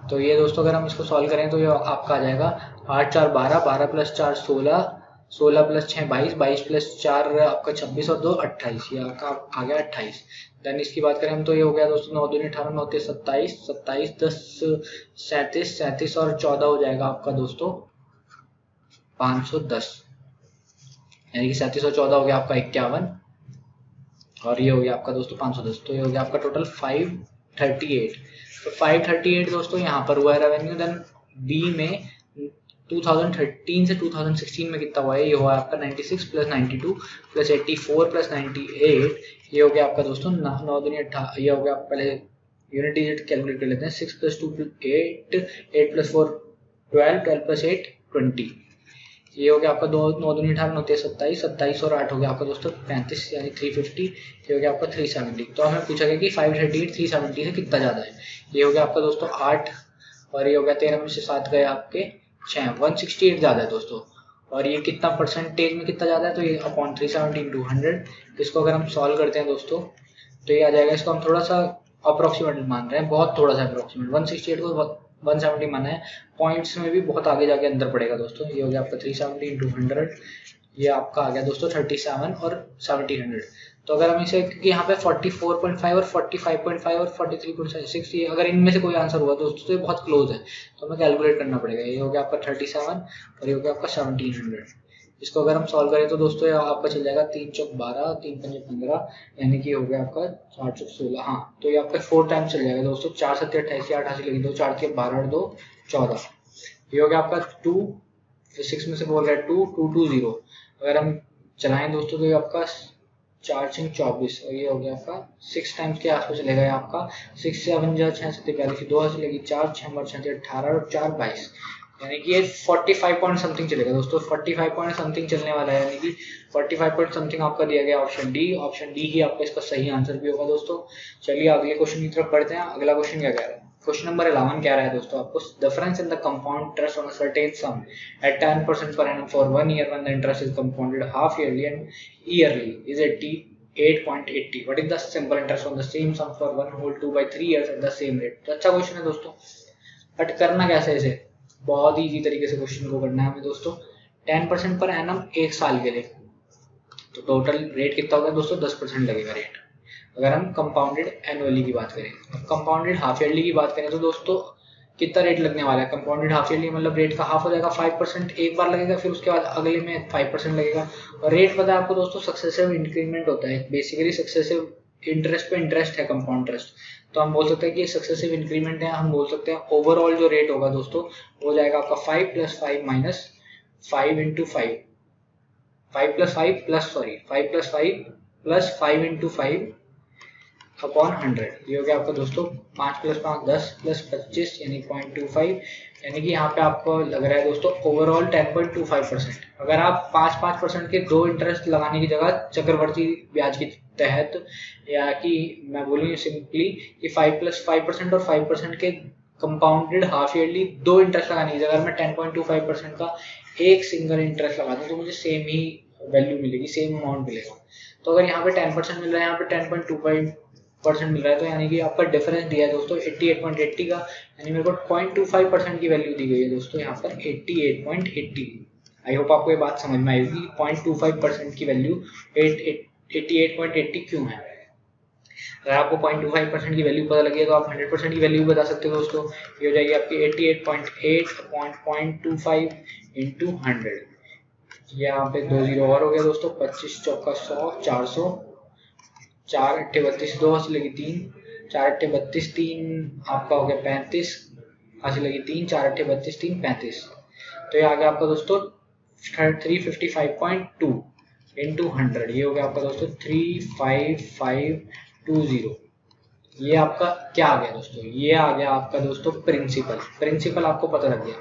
तो ये दोस्तों अगर हम इसको सॉल्व करें तो ये आपका आ जाएगा 8 4 12, 12 प्लस 4 16, 16 प्लस 6 22, 22 प्लस 4 आपका 26 और 2 28, ये आपका आ गया 28। देन इसकी बात करें हम तो ये हो गया दोस्तों 9 दूनी 18, 9 3 27, 27 10 37, 37 और 14 हो जाएगा आपका दोस्तों 510, यानी कि 37 और 14 हो गया आपका 51 और ये हो गया आपका दोस्तों 510। तो ये हो गया आपका टोटल 538। तो 538 दोस्तों यहाँ पर हुआ है रेवेन्यू। देन बी में 2013 से 2016 में कितना हुआ है, ये हुआ है आपका 96 प्लस 92 प्लस 84 प्लस 98, ये हो गया आपका दोस्तों 9 दूनी 18, ये हो गया आप पहले यूनिट डिजिट कैलकुलेट कर लेते हैं 6 प्लस 2 8, 8 प्लस 4 12, 12 प्लस 8 20, ये हो गया आपका 9 दूनी 18, 9 3 27, 27 और 8 हो गया आपका दोस्तों 35 यानी 350, ये हो गया आपका 370। तो हमें पूछा गया कि 538 370 से कितना ज़्यादा है, ये हो गया आपका दोस्तों 8 और ये हो गया 13 में से 7 गए आपके 6, 168 ज़्यादा है दोस्तों। और ये कितना परसेंटेज में कितना ज़्यादा है, तो ये अपॉन 370 इंटू 100। इसको अगर हम सॉल्व करते हैं दोस्तों तो ये आ जाएगा, इसको हम थोड़ा सा अप्रोक्सीमेट मान रहे हैं, बहुत थोड़ा सा अप्रोक्सीमेट, 168 को 170 माना है, पॉइंट्स में भी बहुत आगे जाके अंदर पड़ेगा दोस्तों। ये हो गया आपका 370 इंटू 100, ये आपका आ गया दोस्तों 37 और 1700। तो अगर हम इसे, क्योंकि यहाँ पे 44.5 और 45.5 और 43.6, ये अगर इनमें से कोई आंसर हुआ दोस्तों तो ये बहुत क्लोज है, तो हमें कैलकुलेट करना पड़ेगा। ये हो गया आपका 37 और ये हो गया आपका 1700। इसको अगर हम सॉल्व करें तो दोस्तों ये आपका चल जाएगा 3 चौक 12, 3 पंजे 15, यानी कि हो गया आपका 4 चौक 16, हाँ तो ये आपका 4 टाइम चल जाएगा दोस्तों। 4 7 28, 88 लगी 2 4 के 12 और 2 14, ये हो गया आपका 2, 6 में से 4 गया 2 2 2 0। अगर हम चलाएं दोस्तों तो ये आपका 4×24 और ये हो गया आपका 6 टाइम्स के आसपास चलेगा। आपका 6 7 जा 6 7 42 2 चलेगी 4 6 6 18 और 4 22, यानी कि ये 45 पॉइंट समथिंग चलेगा दोस्तों। 45 पॉइंट समथिंग चलने वाला है, यानी कि 45 पॉइंट समथिंग आपका दिया गया ऑप्शन डी। ऑप्शन डी ही आपका इसका सही आंसर भी होगा दोस्तों। चलिए अगले क्वेश्चन की तरफ बढ़ते हैं। अगला क्वेश्चन क्या कह रहा है? क्वेश्चन नंबर 11 क्या रहा है दोस्तों आपको? Difference in the compound interest on a certain sum at 10% per annum for 1 year when the interest is compounded half yearly and yearly is 8.80. What is the simple interest on the same sum for 1 whole 2/3 years at the same rate? तो अच्छा question है दोस्तों, but करना कैसे इसे? बहुत easy तरीके से क्वेश्चन को करना है हमें दोस्तों। 10% पर एनम 1 साल के लिए, तो टोटल रेट कितना होगा दोस्तों? 10% लगेगा रेट। अगर हम कंपाउंडेड एनुअली की बात करें, कंपाउंडेड हाफ ईयरली की बात करें तो दोस्तों कितना रेट लगने वाला है? कंपाउंडेड हाफ ईयरली मतलब रेट का हाफ हो जाएगा, 5% एक बार लगेगा, फिर उसके बाद अगले में 5% लगेगा। और रेट पता है आपको दोस्तों, सक्सेसिव इंक्रीमेंट होता है, बेसिकली सक्सेसिव इंटरेस्ट पे इंटरेस्ट है कंपाउंड इंटरेस्ट। तो हम बोल सकते हैं कि सक्सेसिव इंक्रीमेंट है। हम बोल सकते हैं ओवरऑल जो रेट होगा दोस्तों वो जाएगा आपका 5 + 5 - 5 × 5 5 + 5 प्लस 5 + 5 + 5 × 5 अपॉन 100। ये हो गया आपका दोस्तों 5 + 5 10 + 25 यानी 0.25, यानी कि यहाँ पे आपको लग रहा है दोस्तों ओवरऑल 10.25%। अगर आप 5% के दो इंटरेस्ट लगाने की जगह चक्रवर्ती ब्याज के तहत, या कि मैं बोलूँ सिंपली कि 5 + 5% और 5% के कंपाउंडेड हाफ ईयरली दो इंटरेस्ट लगाने की जगह मैं 10.25% का एक सिंगल इंटरेस्ट लगा दूँ तो मुझे सेम ही वैल्यू मिलेगी, सेम अमाउंट मिलेगा। तो अगर यहाँ पे 10% मिल रहा है, यहाँ पे 10.25% मिल रहा है, तो यानी कि आपका डिफरेंस दिया है दोस्तों 88.80 का, यानी मेरे को 0.25% की वैल्यू दी गई है दोस्तों यहाँ पर 88.80। आई होप आपको ये बात समझ में आएगी 0.25% की वैल्यू 88.80 क्यों है। अगर आपको 0.25% की वैल्यू पता लगी है तो आप 100% की वैल्यू बता सकते हो दोस्तों। ये हो जाएगी आपकी 88.8 अपॉन 0.25 × 100। यहाँ पे 2 जीरो और हो गया दोस्तों, 25 चौका 100 400, 4 8 32 2 हासिल लगी 3, 4 8 32 3 आपका हो गया 35 हासिल लगी 3, 4 8 32 3 35। तो ये आ गया आपका दोस्तों 355.2 × 100। ये हो गया आपका दोस्तों 35520। ये आपका क्या आ गया दोस्तों? ये आ गया आपका दोस्तों प्रिंसिपल आपको पता लग गया।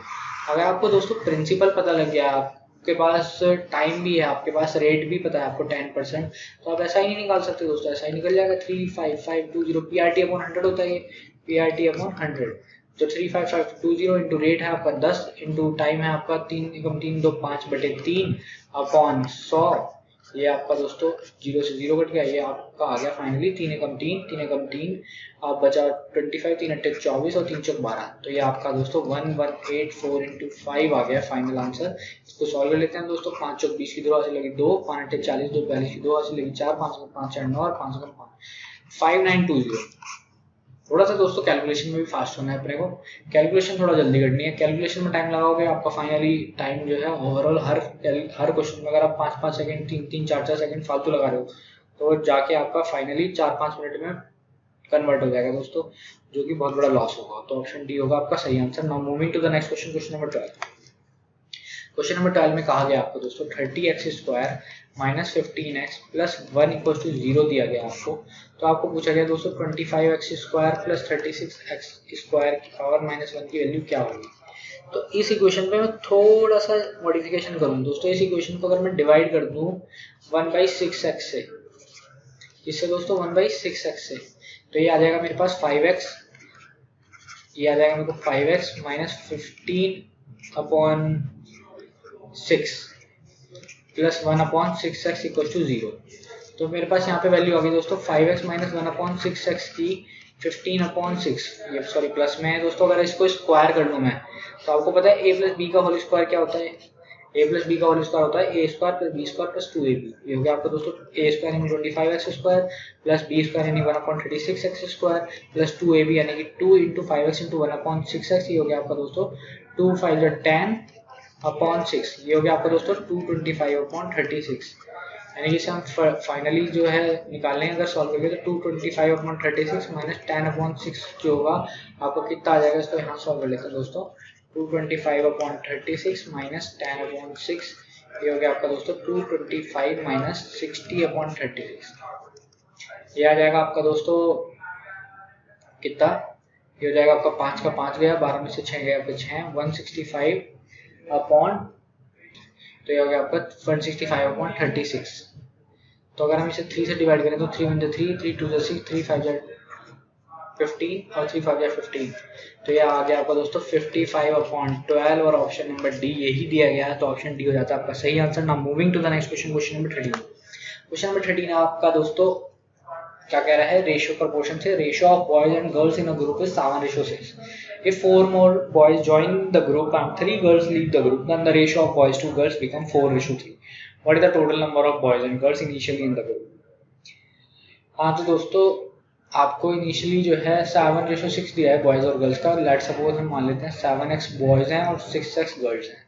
अगर आपको दोस्तों प्रिंसिपल पता लग गया, आपके पास टाइम भी है, आपके पास रेट भी पता है आपको 10%, तो आप ऐसा ही नहीं निकाल सकते दोस्तों। ऐसा ही निकल जाएगा 35520 PRT/100 होता है, ये PRT/100। तो 35520 इंटू रेट है आपका 10 इंटू टाइम है आपका 3 × 3 2 5/3 अपॉन 100। ये आपका दोस्तों 0 से 0 कट गया, ये आपका आ गया फाइनली 3 × 3 3 × 3 आप बचा 25 3 8 24 और 3 चौक 12। तो ये आपका दोस्तों 1184 × 5 आ गया फाइनल आंसर। इसको सॉल्व कर लेते हैं दोस्तों। 5 चौक 20 की 2 हासिल लगी 2, 5 8 40 2 42 की 2 हासिल लगी 4, 5 5 4 9 और 5 5 5920। थोड़ा सा दोस्तों कैलकुलेशन में भी फास्ट होना है अपने को, कैलकुलेशन थोड़ा जल्दी करनी है। कैलकुलेशन में टाइम लगाओगे आपका फाइनली टाइम जो है ओवरऑल हर क्वेश्चन में अगर आप 5-5 सेकंड 3-3 4-4 सेकंड फालतू लगा रहे हो तो जाके आपका फाइनली 4-5 मिनट में कन्वर्ट हो जाएगा दोस्तों, जो कि बहुत बड़ा लॉस होगा। तो ऑप्शन डी होगा आपका सही answer. Now moving to the next question, question number 12। Question number 12 में कहा गया आपको दोस्तों 30x² - 15x + 1 = 0 दिया गया आपको। तो आपको पूछा गया दोस्तों 25x² + 36x² की पावर -1 की वैल्यू क्या होगी। तो इस इक्वेशन पे मैं थोड़ा सा मॉडिफिकेशन करूँ दोस्तों। इस इक्वेशन को अगर मैं डिवाइड कर दूँ 1/6x से, इससे दोस्तों 1/6x से, तो ये आ जाएगा मेरे पास 5x, ये आ जाएगा मेरे को 5x - 15/6 + 1/6x = 0। तो मेरे पास यहाँ पे वैल्यू आ गई दोस्तों 5x - 1/6x की 15/6, ये सॉरी प्लस में है दोस्तों। अगर इसको स्क्वायर कर लूँ मैं तो आपको पता है a + b का होल स्क्वायर क्या होता है? a + b का होल स्क्वायर होता है a² + b² + 2ab। ये हो गया आपका दोस्तों a² यानी 25x² + b² यानी 1/36x² + 2ab यानी कि 2 × 5x × 1/6x। ये हो गया आपका दोस्तों 2 5 10/6। ये हो गया आपका दोस्तों 225/36। यानी कि हम फाइनली जो है निकालने अगर सॉल्व करेंगे तो 225/36 - 10/6 जो होगा आपको कितना आ जाएगा। इसको यहाँ सॉल्व कर लेते हैं दोस्तों। 225/36 - 10/6 ये हो गया आपका दोस्तों 225 माइनस 60/36। ये आ जाएगा आपका दोस्तों कितना, ये हो जाएगा आपका 5 का 5 गया, 12 में से 6 गया आपका 6, 165 अपॉन, तो ये हो गया आपका 165/36। तो अगर हम इसे 3 से डिवाइड करें तो 3 × 3, 3 × 2 = 6, 3 × 5 = 15 और 3 × 5 = 15। तो ये आ गया आपका दोस्तों 55/12 और ऑप्शन नंबर डी यही दिया गया है, तो ऑप्शन डी हो जाता है आपका सही answer. Now moving to the next question, question number 13। Question number 13 आपका दोस्तों क्या कह रहा है, रेशियो प्रपोर्शन से ratio of boys and girls in a group is 7:6। If 4 more boys join the group and 3 girls leave the group, then the ratio of boys to girls become 4:3. What is the total number of boys and girls initially in the group? हाँ तो दोस्तों आपको initially जो है 7:6 दिया है boys और girls का। लेट सपोज हम मान लेते हैं 7x बॉयज हैं और 6x गर्ल्स हैं।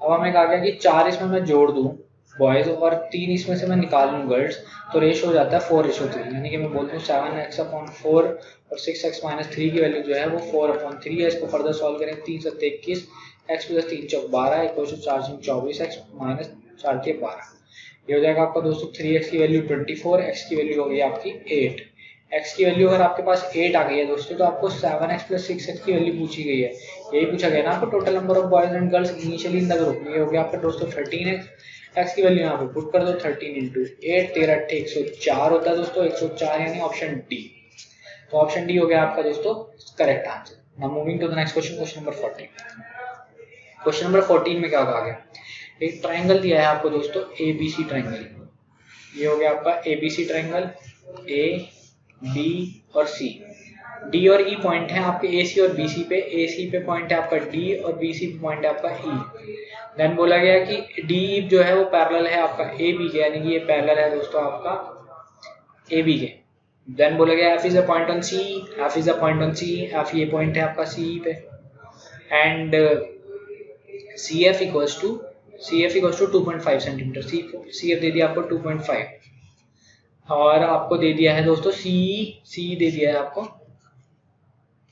अब हमें कहा गया कि 4 इसमें मैं जोड़ दूं बॉयज और 3 इसमें से मैं निकाल लूँ गर्ल्स, तो रेशो हो जाता है 4:3। यानी कि मैं बोलता हूँ 7x/4 और 6x-3 की वैल्यू जो है वो 4/3 है। इसको फर्दर सॉल्व करें, 3 × 7 = 21, x + 3 = 12, 4 × 24, x - 4 × 12। ये हो जाएगा आपका दोस्तों 3x की वैल्यू 24, x की वैल्यू हो गई आपकी 8। x की वैल्यू अगर आपके पास 8 आ गई है दोस्तों, तो आपको 7x + 6x की वैल्यू पूछी गई है। यही पूछा गया ना आपको, total number of boys and girls initially in the group. ये हो गया आपका दोस्तों 13x, x की वैल्यू यहाँ पे पुट कर दो, 13 × 8, 13 × 8 = 104 होता है दोस्तों, 104 यानी ऑप्शन डी। तो ऑप्शन डी हो गया आपका दोस्तों correct answer. Now moving to the next question, question number 14। Question number 14 में क्या कहा गया, एक ट्रायंगल दिया है आपको दोस्तों ABC ट्रायंगल। ये हो गया आपका ABC ट्रायंगल, ए बी और सी, डी और ई पॉइंट है आपके AC और BC पे। AC पे पॉइंट है आपका D और BC पे पॉइंट है आपका E। देन बोला गया कि डी जो है वो पैरेलल है आपका AB के, यानी कि ये पैरेलल है दोस्तों आपका AB के। देन बोला गया F is a point on C, F is a point on C, F ये पॉइंट है आपका C पे, and CF equals to 2.5 centimetre. CF दे दिया आपको 2.5 और आपको दे दिया है दोस्तों CE दे दिया है आपको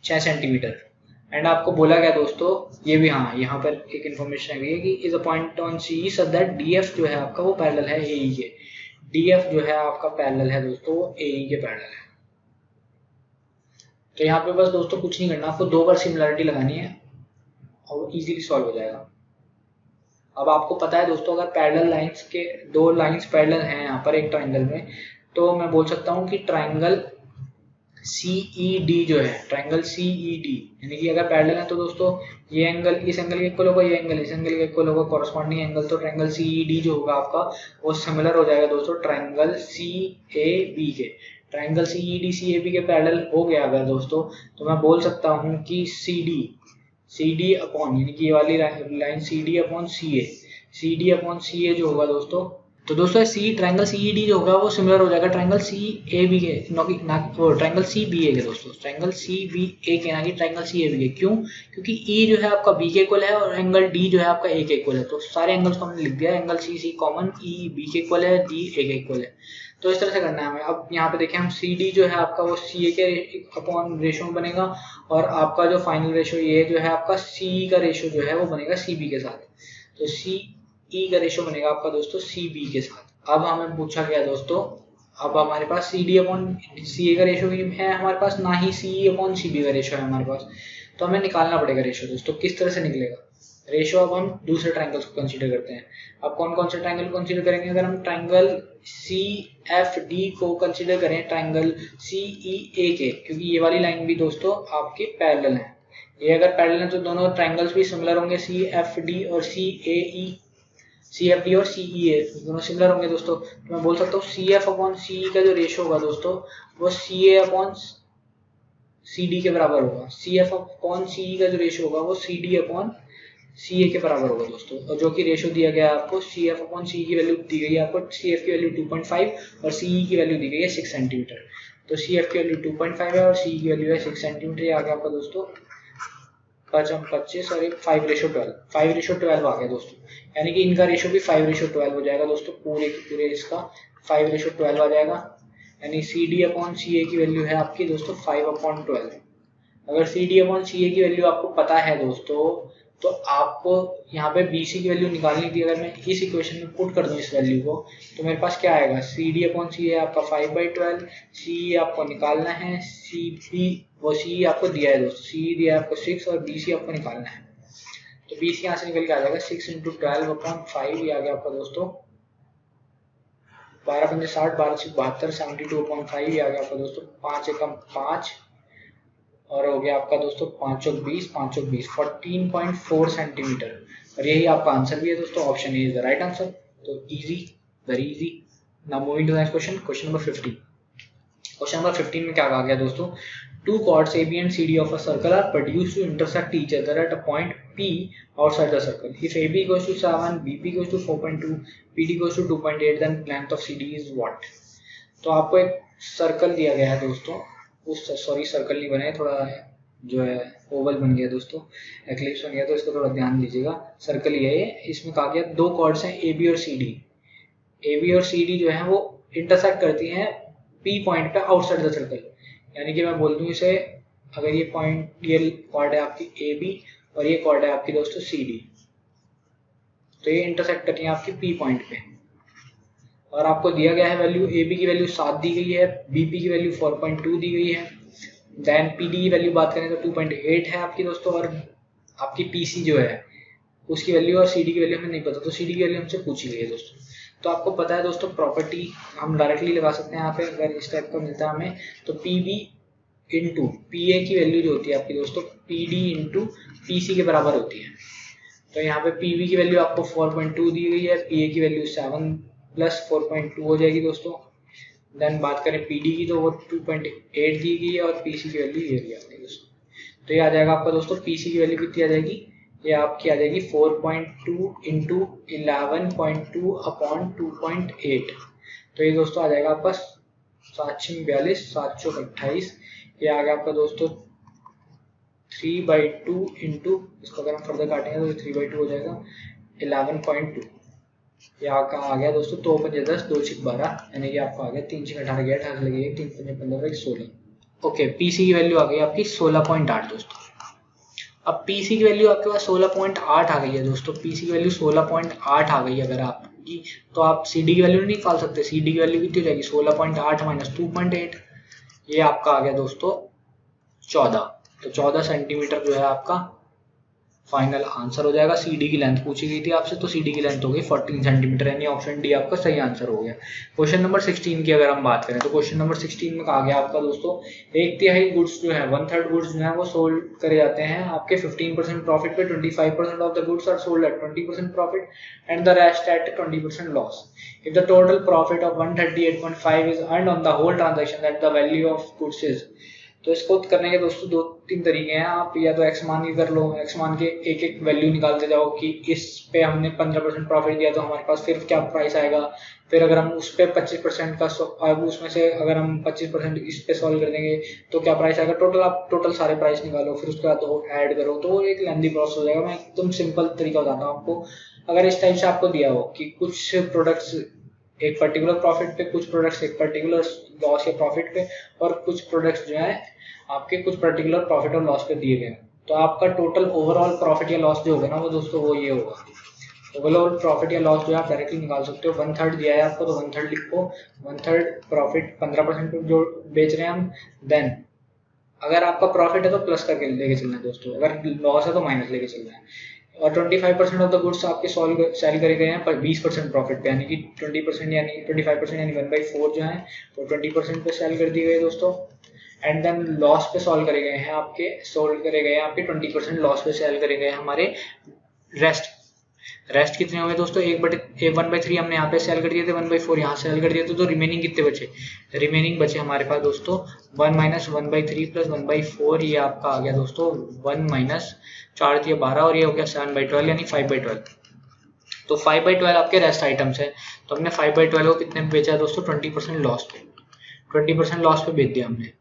6 सेंटीमीटर। एंड आपको बोला गया दोस्तों ये भी, हाँ यहाँ पर एक इन्फॉर्मेशन है कि is a point on CE so that DF जो है आपका वो पैरेलल है AE के। DF जो है आपका पैरेलल है दोस्तों वो AE के पैरेलल है। तो यहाँ पे बस दोस्तों कुछ नहीं करना, आपको 2 बार सिमिलरिटी लगानी है और इजीली सॉल्व हो जाएगा। अब आपको पता है दोस्तों अगर पैरेलल लाइंस के 2 लाइंस पैरेलल हैं यहाँ पर एक ट्रायंगल में, तो मैं बोल सकता हूँ कि ट्रायंगल CED जो है, ट्रायंगल CED यानी कि अगर पैरेलल है तो दोस्तों ये एंगल इस एंगल के इक्वल होगा, ये एंगल इस एंगल के इक्वल होगा, कॉरस्पॉन्डिंग एंगल। तो ट्रायंगल CED जो होगा आपका वो सिमिलर हो जाएगा दोस्तों ट्रायंगल CAB के। ट्रायंगल CED CAB के पैरेलल हो गया अगर दोस्तों, तो मैं बोल सकता हूँ कि CD अपॉन, यानी कि ये वाली लाइन CD अपॉन CA जो होगा दोस्तों, तो दोस्तों ट्रायंगल CED जो होगा वो सिमिलर हो जाएगा ट्रायंगल CAB के, ट्रायंगल CBA के दोस्तों, ट्रायंगल CBA के ना कि ट्रायंगल CAB के। क्यों? क्योंकि E जो है आपका B के इक्वल है और एंगल D जो है आपका A के इक्वल है। तो सारे एंगल्स को हमने लिख दिया, angle C common, E B के इक्वल है, D A के इक्वल है। तो इस तरह से करना है हमें। अब यहाँ पे देखें हम CD जो है आपका वो CA के अपॉन रेशो में बनेगा और आपका जो फाइनल रेशो ये जो है आपका CE का रेशो जो है वो बनेगा CB के साथ। तो CE का रेशो बनेगा आपका दोस्तों CB के साथ। अब हमें पूछा गया दोस्तों, अब हमारे पास CD अपॉन CA का रेशो भी है हमारे पास, ना ही CE अपॉन CB का रेशो है हमारे पास। तो हमें निकालना पड़ेगा रेशो दोस्तों। किस तरह से निकलेगा रेशो? अब हम दूसरे ट्रायंगल्स को कंसीडर करते हैं। अब कौन कौन से ट्रायंगल को कंसीडर करेंगे? अगर हम ट्रायंगल CFD को कंसीडर करें ट्रायंगल CEA के, क्योंकि ये वाली लाइन भी दोस्तों आपके पैरेलल है। ये अगर पैरेलल है तो दोनों ट्रायंगल्स भी सिमिलर होंगे, CFD और CFD और CEA दोनों सिमिलर होंगे दोस्तों। तो मैं बोल सकता हूँ CF अपॉन CE का जो रेशो होगा दोस्तों वो CA अपॉन CD के बराबर होगा। CF अपॉन CE का जो रेशो होगा वो CD अपॉन CA के बराबर होगा दोस्तों। और जो कि रेशो दिया गया है आपको, CF अपॉन CE की वैल्यू दी गई है आपको, CF की वैल्यू 2.5 और CE की वैल्यू दी गई है 6 सेंटीमीटर। तो CF की वैल्यू 2.5 है और CE की वैल्यू है 6 सेंटीमीटर। ये आ गया आपका दोस्तों 25 और 5:12, 5:12 आ गया दोस्तों। यानी कि इनका रेशो भी 5:12 हो जाएगा दोस्तों, पूरे की पूरे इसका 5:12 आ जाएगा। यानी CD अपॉन CA की वैल्यू है आपकी दोस्तों 5/12। अगर CD अपॉन CA की वैल्यू आपको पता है दोस्तों तो आपको यहाँ पे बी सी की वैल्यू निकालनी थी। अगर मैं इस इक्वेशन में पुट कर दूँ इस वैल्यू को तो मेरे पास क्या आएगा, सी डी अपॉन सी है आपका 5/12, सी आपको निकालना है, सी बी वो सी आपको दिया है दोस्तों, सी दिया है आपको 6 और बी सी आपको निकालना है। तो बी सी यहाँ से निकल के आ जाएगा 6 × 12/5, ये आ गया आपका दोस्तों 12×5 = 60, 12×6 = 72, 72/5 ये आ गया आपका दोस्तों 5 एकम 5 और हो गया आपका दोस्तों 5 चौक 20, 5 चौक 20, 14.4 सेंटीमीटर। और यही आपका आंसर भी है दोस्तों, option A is the right answer. तो easy, very easy. Now moving to the next question, question number 15। Question number 15 में क्या कहा गया दोस्तों, two chords AB and CD of a circle are produced to intersect each other at a point P outside the circle. If AB equals to 7, BP equals to 4.2, PD equals to 2.8, then length of CD is what? तो आपको एक circle दिया गया है दोस्तों, उस sorry circle नहीं बना है, थोड़ा जो है ओवल बन गया दोस्तों, एक्लिप्स बन गया, तो इसको थोड़ा ध्यान दीजिएगा। सर्कल ये है, इसमें कहा गया दो कॉर्ड्स हैं AB और CD। AB और CD जो है वो इंटरसेक्ट करती हैं P पॉइंट पे आउटसाइड द सर्कल। यानी कि मैं बोल दूं इसे, अगर ये पॉइंट, ये कॉर्ड है आपकी ए बी और ये कॉर्ड है आपकी दोस्तों सी डी, तो ये इंटरसेक्ट करती है आपकी पी पॉइंट पे। और आपको दिया गया है वैल्यू, ए बी की वैल्यू 7 दी गई है, बीपी की वैल्यू 4.2 दी गई है, देन पी डी की वैल्यू बात करें तो 2.8 है आपकी दोस्तों, और आपकी पी सी जो है उसकी वैल्यू और सी डी की वैल्यू हमें नहीं पता, तो सी डी की वैल्यू हमसे पूछी गई है दोस्तों। तो आपको पता है दोस्तों प्रॉपर्टी हम डायरेक्टली लगा सकते हैं यहाँ पे, अगर इस टाइप का मिलता है हमें, तो P B into P A की वैल्यू जो होती है आपकी दोस्तों P D into P C के बराबर होती है। तो यहाँ पे पी बी की वैल्यू आपको 4.2 दी गई है, पी ए की वैल्यू 7 + 4.2 हो जाएगी दोस्तों। देन बात करें पी डी की तो वो 2.8 दी गई है, और पी सी की वैल्यू ये दी जाती है दोस्तों। तो ये आ जाएगा आपका दोस्तों, पी सी की वैल्यू कितनी आ जाएगी, ये आपकी आ जाएगी 4.2 × 11.2 अपॉन 2.8। तो ये दोस्तों आ जाएगा आपका 742, 728, ये आ गया आपका दोस्तों 3/2 इंटू, इसको अगर हम फर्दर काटेंगे तो 3/2 हो जाएगा 11.2। ये आपका आ गया दोस्तों 2 × 5 = 10, 2 × 6 = 12, यानी कि आपका आ गया 3 × 6 = 18 गया, 18 लगी 3 × 5 = 15, 16। ओके, पीसी की वैल्यू आ गई आपकी 16.8 दोस्तों। अब पीसी की वैल्यू आपके पास 16.8 आ गई है दोस्तों, पीसी की वैल्यू 16.8 आ गई है अगर आपकी, तो आप सीडी की वैल्यू नहीं निकाल सकते। सीडी की वैल्यू कितनी हो जाएगी, 16.8 - 2.8, ये आपका आ गया दोस्तों 14। तो 14 सेंटीमीटर जो है आपका फाइनल आंसर हो जाएगा। सीडी की लेंथ पूछी गई थी आपसे, तो सीडी की लेंथ हो गई 14 सेंटीमीटर, यानी ऑप्शन डी आपका सही आंसर हो गया। क्वेश्चन नंबर 16 की अगर हम बात करें तो क्वेश्चन नंबर 16 में कहा गया आपका दोस्तों, 1/3 गुड्स जो है, 1/3 गुड्स जो है वो सोल्ड करे जाते हैं आपके 15% प्रॉफिट पे, 25% of the goods are sold at 20% profit and the rest at 20% loss. If the total profit of 138.5 is earned on the whole transaction at the value of goods is. तो इसको करने के दोस्तों 2-3 तरीके हैं, आप या तो एक्स मान की कर लो, एक्स मान के एक एक वैल्यू निकालते जाओ कि इस पे हमने 15% प्रॉफिट दिया तो हमारे पास फिर क्या प्राइस आएगा, फिर अगर हम उस पे 25% का उसमें से अगर हम 25% इस पे सॉल्व कर देंगे तो क्या प्राइस आएगा, टोटल आप टोटल सारे प्राइस निकालो, फिर उसके बाद ऐड करो, तो एक लेंथी प्रोसेस हो जाएगा। मैं एकदम सिंपल तरीका बताता हूँ आपको। अगर इस टाइप से आपको दिया हो कि कुछ प्रोडक्ट्स एक पर्टिकुलर प्रॉफिट पे, कुछ प्रोडक्ट्स एक पर्टिकुलर लॉस या प्रॉफिट पे, और कुछ प्रोडक्ट्स जो है आपके कुछ पर्टिकुलर प्रॉफिट और लॉस पे दिए गए, तो आपका टोटल ओवरऑल प्रॉफिट या लॉस जो होगा ना वो दोस्तों वो ये होगा। ओवरऑल प्रॉफिट या लॉस जो है आप डायरेक्टली निकाल सकते हो। 1/3 दिया है आपको तो 1/3 लिखो, 1/3 प्रॉफिट 15% जो बेच रहे हैं हम, देन अगर आपका प्रॉफिट है तो प्लस करके लेके चलना है दोस्तों, अगर लॉस है तो माइनस लेके चलना है। और 25% ऑफ द गुड्स आपके सेल करे गए हैं पर 20% प्रॉफिट पे, यानी कि 20% यानी 25% यानी 1/4 जो है वो 20% पे सेल कर दिए गए दोस्तों। एंड देन लॉस पे सोल्व करे गए हैं आपके, सोल्व करे गए हैं आपके 20% लॉस पे सेल करे गए हैं हमारे रेस्ट कितने हुए दोस्तों, 1/3 हमने यहाँ पे सेल कर दिए थे, 1/4 यहाँ सेल कर दिए थे, तो रिमेनिंग कितने बचे, रिमेनिंग बचे हमारे पास दोस्तों 1 - 1/3 + 1/4, ये आपका आ गया दोस्तों 1 - 4 × 12 और ये हो गया 7/12 यानी 5/12। तो 5/12 आपके रेस्ट आइटम्स है, तो हमने 5/12 को कितने में बेचा है दोस्तों, 20% लॉस पे, 20% लॉस पे बेच दिया हमने।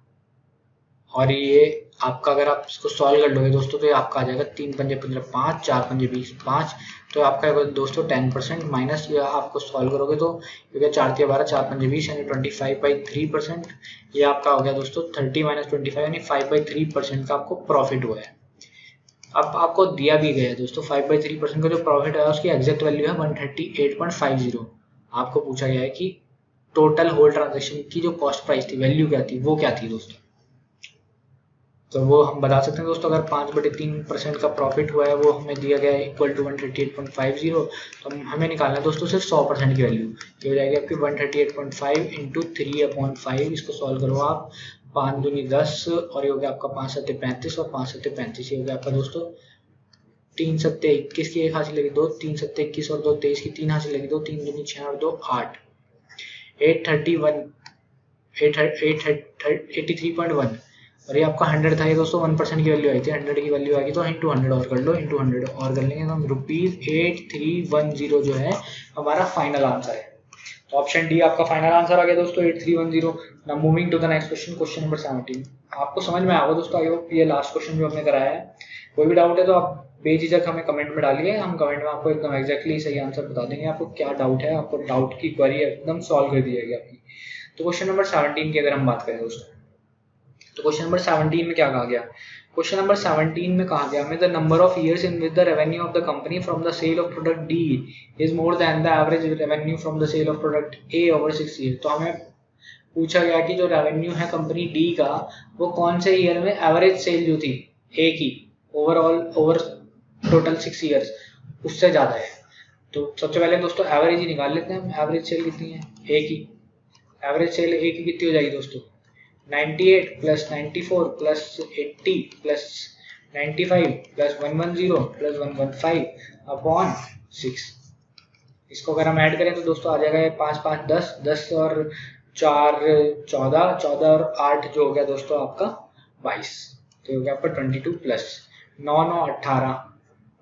और ये आपका अगर आप इसको सॉल्व कर लोगे दोस्तों तो ये आपका आ जाएगा 3 × 5 = 15, 5 × 4 × 20 5, तो आपका दोस्तों 10% माइनस, या आपको सॉल्व करोगे तो क्योंकि 4 × 12 4 × 5 = 20 यानी 25/3%, ये आपका हो गया दोस्तों 30 - 25 यानी 5/3% का आपको प्रॉफिट हुआ है। अब आपको दिया भी गया है दोस्तों 5/3% का जो प्रॉफिट है उसकी एग्जैक्ट वैल्यू है 138.50। आपको पूछा गया है कि टोटल होल ट्रांजेक्शन की जो कॉस्ट प्राइस थी, वैल्यू क्या थी, वो क्या थी दोस्तों। तो वो हम बता सकते हैं दोस्तों, अगर 5/3% का प्रॉफिट हुआ है वो हमें दिया गया है इक्वल टू 138.50, तो हमें निकालना है दोस्तों सिर्फ 100% की वैल्यू। ये हो जाएगी आपकी 138.5 इंटू 3/5। इसको सॉल्व करो आप, 5 दूनी 10 और ये हो गया आपका 5 सत्ते 35 और 5 सत्ते 35। ये हो गया आपका दोस्तों 3 सत्ते 21 की 1 हासिल लगी 2, 3 सत्ते 21 और 2 23 की 3 हासिल लगी 2, 3 दूनी 6 और 2 8, 831 83.1। और ये आपका 100 था ये दोस्तों, 1% की वैल्यू आई थी, 100 की वैल्यू आ गई तो इंटू 100 और कर लो, इंटू 100 और कर लेंगे तो हम ₹8310 जो है हमारा फाइनल आंसर है। तो ऑप्शन डी आपका फाइनल आंसर आ गया दोस्तों 8310। Now moving to the next question, question number 17। आपको समझ में आएगा दोस्तों, आई होप ये लास्ट क्वेश्चन जो हमने कराया है। कोई भी डाउट है तो आप बेझिझक हमें कमेंट में डालिए, हम कमेंट में आपको एकदम एग्जैक्टली सही आंसर बता देंगे। आपको क्या डाउट है, आपको डाउट की क्वेरी एकदम सॉल्व कर दी जाएगी आपकी। तो क्वेश्चन नंबर 17 की अगर हम बात करें दोस्तों, तो क्वेश्चन नंबर 17 में क्या कहा गया। क्वेश्चन नंबर 17 में कहा गया हमें the number of years in which the revenue of the company from the sale of product D is more than the average revenue from the sale of product A over 6 year. तो हमें पूछा गया कि जो revenue है company D का वो कौन से ईयर में एवरेज सेल जो थी ए की ओवरऑल ओवर टोटल 6 ईयर्स उससे ज्यादा है। तो सबसे पहले दोस्तों एवरेज ही निकाल लेते हैं हम, एवरेज सेल कितनी है ए की। एवरेज सेल ए की कितनी हो जाएगी दोस्तों, 98 plus 94 plus 80 plus 95 plus 110 plus 115 upon 6। इसको अगर हम ऐड करें तो दोस्तों आ जाएगा ये 5 5 10, 10 और 4 14, 14 और 8 जो हो गया दोस्तों आपका 22। तो हो गया आपका 22 प्लस 9 9 18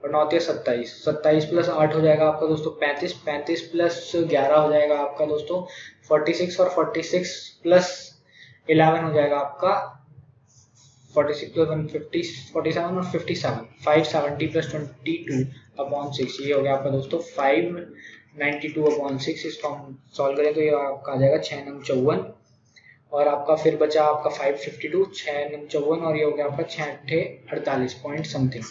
और 9 3 27, 27 प्लस 8 हो जाएगा आपका दोस्तों 35, 35 प्लस 11 हो जाएगा आपका दोस्तों 46 और 46 प्लस 11 हो जाएगा आपका 46 प्लस 150 47 और 57 570 प्लस 22 अपॉन 6। ये हो गया आपका दोस्तों 592 अपॉन 6। इसको हम सॉल्व करें तो ये आपका आ जाएगा 6 नंग 54 और आपका फिर बचा आपका 552, 6 नंग 54 और ये हो गया आपका 6 अट्ठे 48 पॉइंट समथिंग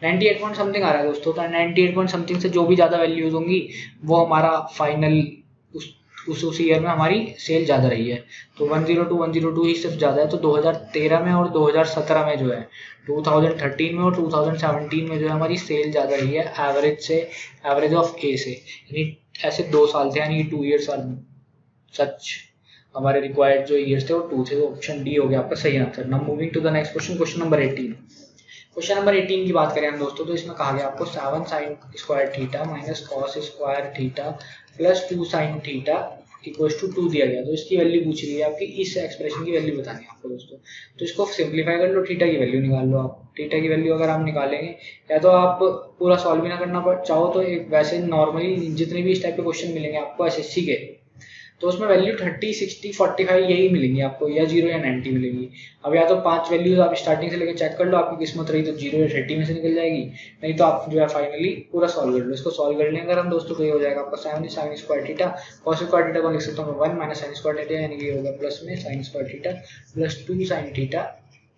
98 पॉइंट समथिंग आ रहा है दोस्तों। तो 98 पॉइंट समथिंग से जो भी ज़्यादा वैल्यूज होंगी वो हमारा फाइनल उस ईयर में हमारी सेल ज़्यादा रही है। तो 102 102 ही सिर्फ ज़्यादा है। तो 2013 में और 2017 में जो है 2013 में और 2017 में जो है हमारी सेल ज़्यादा रही है एवरेज से, एवरेज ऑफ ए से, यानी ऐसे 2 साल थे, यानी 2 ईयर्स आर सच हमारे रिक्वायर्ड जो ईयर्स थे वो 2 थे। तो ऑप्शन डी हो गया आपका सही answer. Now moving to the next question, question number 18। Question number 18 की बात करें हम दोस्तों, तो इसमें कहा गया आपको 7 sine square theta minus cos square theta plus 2 sine theta equals to 2 दिया गया। तो इसकी वैल्यू पूछ रही है आपकी, इस एक्सप्रेशन की वैल्यू बतानी है आपको दोस्तों। तो इसको सिंप्लीफाई कर लो, थीटा की वैल्यू निकाल लो आप। थीटा की वैल्यू अगर हम निकालेंगे, या तो आप पूरा सॉल्व भी ना करना चाहो तो एक वैसे नॉर्मली जितने भी इस टाइप के क्वेश्चन मिलेंगे आपको एसएससी के, तो उसमें वैल्यू 30 60 45 यही मिलेंगी आपको, या 0 या 90 मिलेंगी। अब या तो 5 वैल्यूज आप स्टार्टिंग से लेकर चेक कर लो, आपकी किस्मत रही तो 0 या 30 में से निकल जाएगी, नहीं तो आप जो है फाइनली पूरा सॉल्व कर लो। इसको सॉल्व कर लेंगे अगर हम दोस्तों, तो ये हो जाएगा आपका 7 sine square theta, cos square theta को लिख सकता हूँ 1 माइनस साइन स्क्वायर थीटा, यानी कि ये होगा प्लस में sine square theta plus 2 sine theta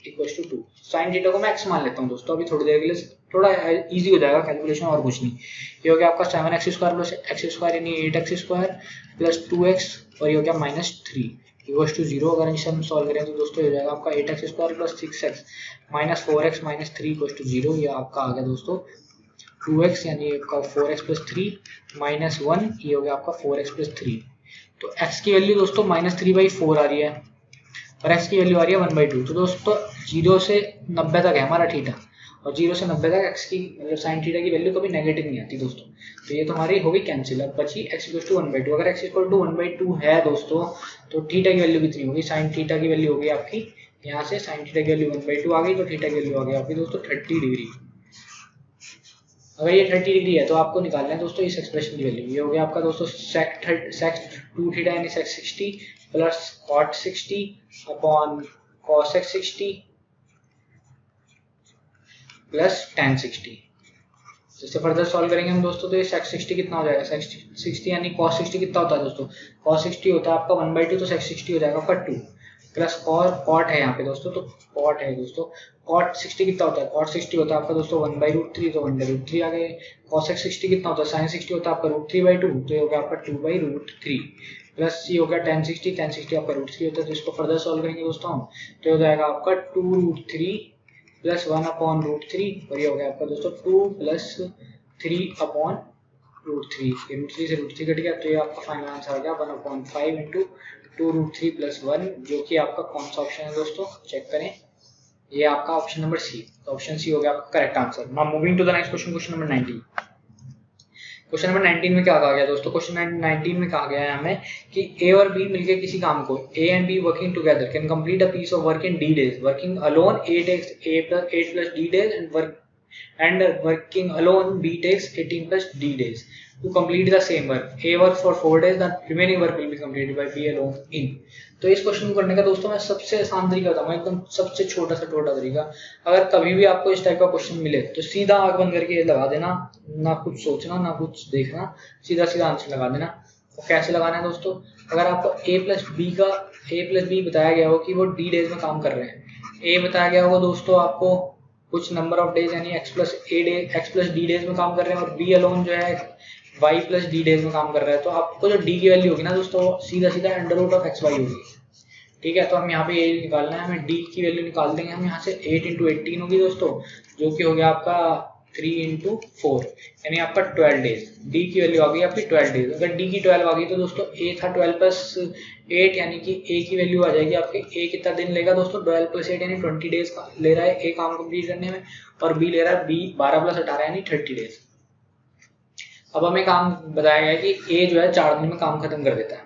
equals to 2। Sine theta को मैं एक्स मान लेता हूँ दोस्तों अभी थोड़ी देर के लिए, थोड़ा इजी हो जाएगा कैलकुलेशन और कुछ नहीं। ये हो गया आपका 7x square plus x square यानी 8x स्क्वायर प्लस 2x और ये हो गया -3 इक्वल्स टू 0। अगर इसे हम सॉल्व करें तो दोस्तों ये हो जाएगा आपका 8x square plus 6x minus 4x minus 3 equals to 0। ये आपका आ गया दोस्तों 2x यानी आपका 4x प्लस 3 माइनस 1, ये हो गया आपका 4x प्लस 3। तो x की वैल्यू दोस्तों -3/4 आ रही है और x की वैल्यू आ रही है 1/2। तो दोस्तों 0 से 90 तक है हमारा थीटा, और 0 से 90 तक x की मतलब साइन थीटा की वैल्यू कभी नेगेटिव नहीं आती दोस्तों। तो ये तो हमारी होगी कैंसिल। अब बची x इक्वल टू 1/2। अगर x इक्वल टू 1/2 है दोस्तों तो थीटा की वैल्यू कितनी होगी, साइन थीटा की वैल्यू होगी आपकी, यहाँ से साइन थीटा की वैल्यू 1/2 आ गई तो थीटा की वैल्यू आ गई आपकी दोस्तों 30 डिग्री। अगर ये 30 डिग्री है तो आपको निकालना है दोस्तों इस एक्सप्रेशन की वैल्यू। ये हो गया आपका दोस्तों sec 2 थीटा यानी sec 60 plus cot 60 upon cos 60 plus tan 60। जैसे फर्दर सॉल्व करेंगे हम दोस्तों तो ये sec 60 कितना हो जाएगा, sec 60 यानी cos 60 कितना होता है दोस्तों, cos 60 होता है आपका 1/2, तो sec 60 हो जाएगा आपका 2 प्लस कॉट है यहाँ पे दोस्तों, तो कॉट है दोस्तों, कॉट 60 कितना होता है, कॉट 60 होता है आपका दोस्तों 1/√3, तो 1/√3 आ गए। कॉसेक 60 कितना होता है, साइन 60 होता है आपका √3/2, तो ये हो गया आपका 2/√3, प्लस ये हो गया tan 60 आपका √3 होता है, तो इसको फर्दर सॉल्व करेंगे दोस्तों हम, तो हो जाएगा आपका 2√3 प्लस 1/√3, और ये हो गया आपका दोस्तों 2 प्लस 3/√3, ये √3 से √3 कट गया, तो ये आपका फाइनल आंसर आ गया 1/5 इंटू 2√3 प्लस 1, जो कि आपका कौन सा ऑप्शन है दोस्तों, चेक करें, ये आपका ऑप्शन नंबर सी, तो ऑप्शन सी हो गया आपका correct answer. Now moving to the next question, question number 19। Question number 19 में क्या कहा गया दोस्तों, क्वेश्चन 19 में कहा गया है हमें कि ए और बी मिलकर किसी काम को, A and B working together can complete a piece of work in D days, working alone A takes 8 plus d days and working alone b takes 18 plus d days to complete the same work. A works for 4 days, the remaining work will be completed by B alone in. तो इस question को करने का दोस्तों मैं सबसे आसान तरीका बताऊंगा, एकदम सबसे छोटा तरीका। अगर कभी भी आपको इस टाइप का क्वेश्चन मिले तो सीधा आंख बंद करके लगा देना, ना कुछ सोचना ना कुछ देखना, सीधा आंसर लगा देना। तो कैसे लगाना है दोस्तों, अगर आपको a प्लस बी बताया गया हो कि वो d डेज में काम कर रहे हैं, a बताया गया होगा दोस्तों आपको कुछ नंबर ऑफ डेज यानी x प्लस डी डेज में काम कर रहे हैं, और b अलोन जो है y प्लस डी डेज में काम कर रहा है, तो आपको जो d की वैल्यू होगी ना दोस्तों सीधा √xy होगी। ठीक है, तो हम यहाँ पे ये निकालना है, हमें d की वैल्यू निकाल देंगे हम यहाँ से, 8 × 18 होगी दोस्तों, जो कि हो गया आपका 3 × 4 यानी आपका 12 डेज। d की वैल्यू आ गई आपकी 12 डेज। अगर d की 12 आ गई तो दोस्तों a था 12 + 8 यानी कि a की वैल्यू आ जाएगी आपके, a कितना दिन लेगा दोस्तों 12 + 8 यानी 20 डेज का ले रहा है a काम कंप्लीट करने में, और b ले रहा है b 12 + 18 यानी 30 डेज। अब हमें काम बताया गया है कि a जो है 4 दिन में काम खत्म कर देता है।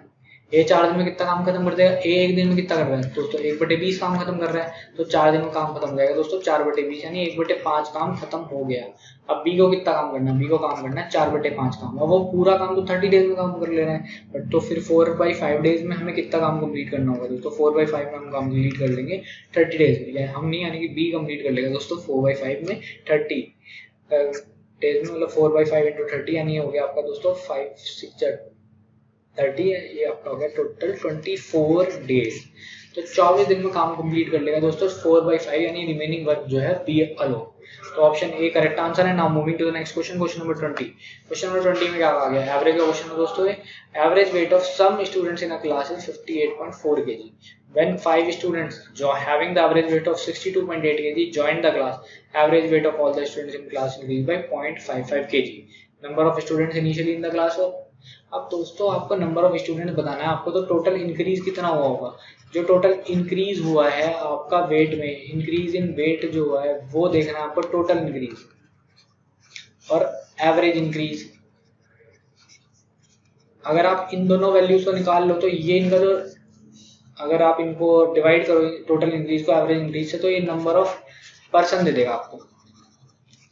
a 4 दिन में कितना काम खत्म कर देगा, a एक दिन में कितना कर रहा है दोस्तों 1/20 काम खत्म कर रहा है, तो 4 दिन में काम खत्म हो जाएगा दोस्तों 4/20 यानी 1/5 काम खत्म हो गया। अब b को कितना काम करना है, b को काम करना है 4/5 काम, अब वो पूरा काम तो 30 डेज में काम कर ले रहे हैं, बट तो फिर 4/5 डेज में हमें कितना काम कंप्लीट करना होगा दोस्तों, 4/5 में हम कंप्लीट कर लेंगे 30 डेज में, हम नहीं यानी कि b कंप्लीट कर लेगा दोस्तों 4/5 में 30 डेज में, मतलब 4/5 × 30 यानी हो गया आपका दोस्तों 5 6 30 है, ये आपका हो गया टोटल 24 डेज। तो 24 दिन में काम कंप्लीट कर लेगा दोस्तों 4/5 यानी रिमेनिंग वर्क जो है बी अलोन। तो ऑप्शन ए करेक्ट आंसर है। Now moving to the next question, question number 20। Question number 20 में क्या आ गया, एवरेज का क्वेश्चन है दोस्तों। Average weight of some students in a class is 58.4 kg when 5 students having the average weight of 62.8 kg joined the class, average weight of all the students in class increased by 0.55 kg, number of students initially in the class of। अब दोस्तों आपको number of student बताना है, आपको तो total increase कितना हुआ होगा, जो टोटल इंक्रीज हुआ है आपका वेट में, इंक्रीज इन वेट जो हुआ है वो देखना है आपको, टोटल इंक्रीज और एवरेज इंक्रीज। अगर आप इन दोनों वैल्यूज को निकाल लो तो ये इनका जो, अगर आप इनको डिवाइड करो टोटल इंक्रीज को एवरेज इंक्रीज से, तो ये नंबर ऑफ पर्सन दे देगा आपको।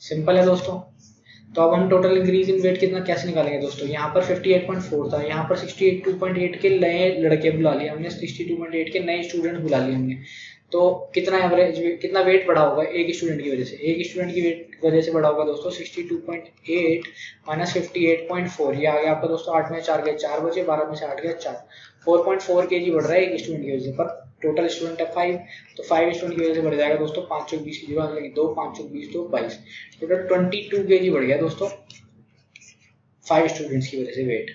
सिंपल है दोस्तों। तो अब हम टोटल इंक्रीज इन वेट कितना कैसे निकालेंगे दोस्तों, यहाँ पर 58.4 था, यहाँ पर 62.8 के नए लड़के बुला लिए हमने, 62.8 के नए स्टूडेंट बुला लिए हमने, तो कितना एवरेज कितना वेट बढ़ा होगा एक स्टूडेंट की वजह से, एक स्टूडेंट की वेट वजह से बढ़ा होगा दोस्तों 62.8 माइनस 58.4, ये आ गया आपका दोस्तों 8 में 4 गए 4 बचे, 12 में से 8 गया 4, 4.4 kg बढ़ रहा है एक स्टूडेंट की वजह से, पर टोटल स्टूडेंट है 5, तो 5 स्टूडेंट की वजह से बढ़ जाएगा दोस्तों 5 × 20 की जगह लगी 2, 5 × 20 तो 22, टोटल 22 kg बढ़ गया दोस्तों 5 स्टूडेंट्स की वजह से वेट।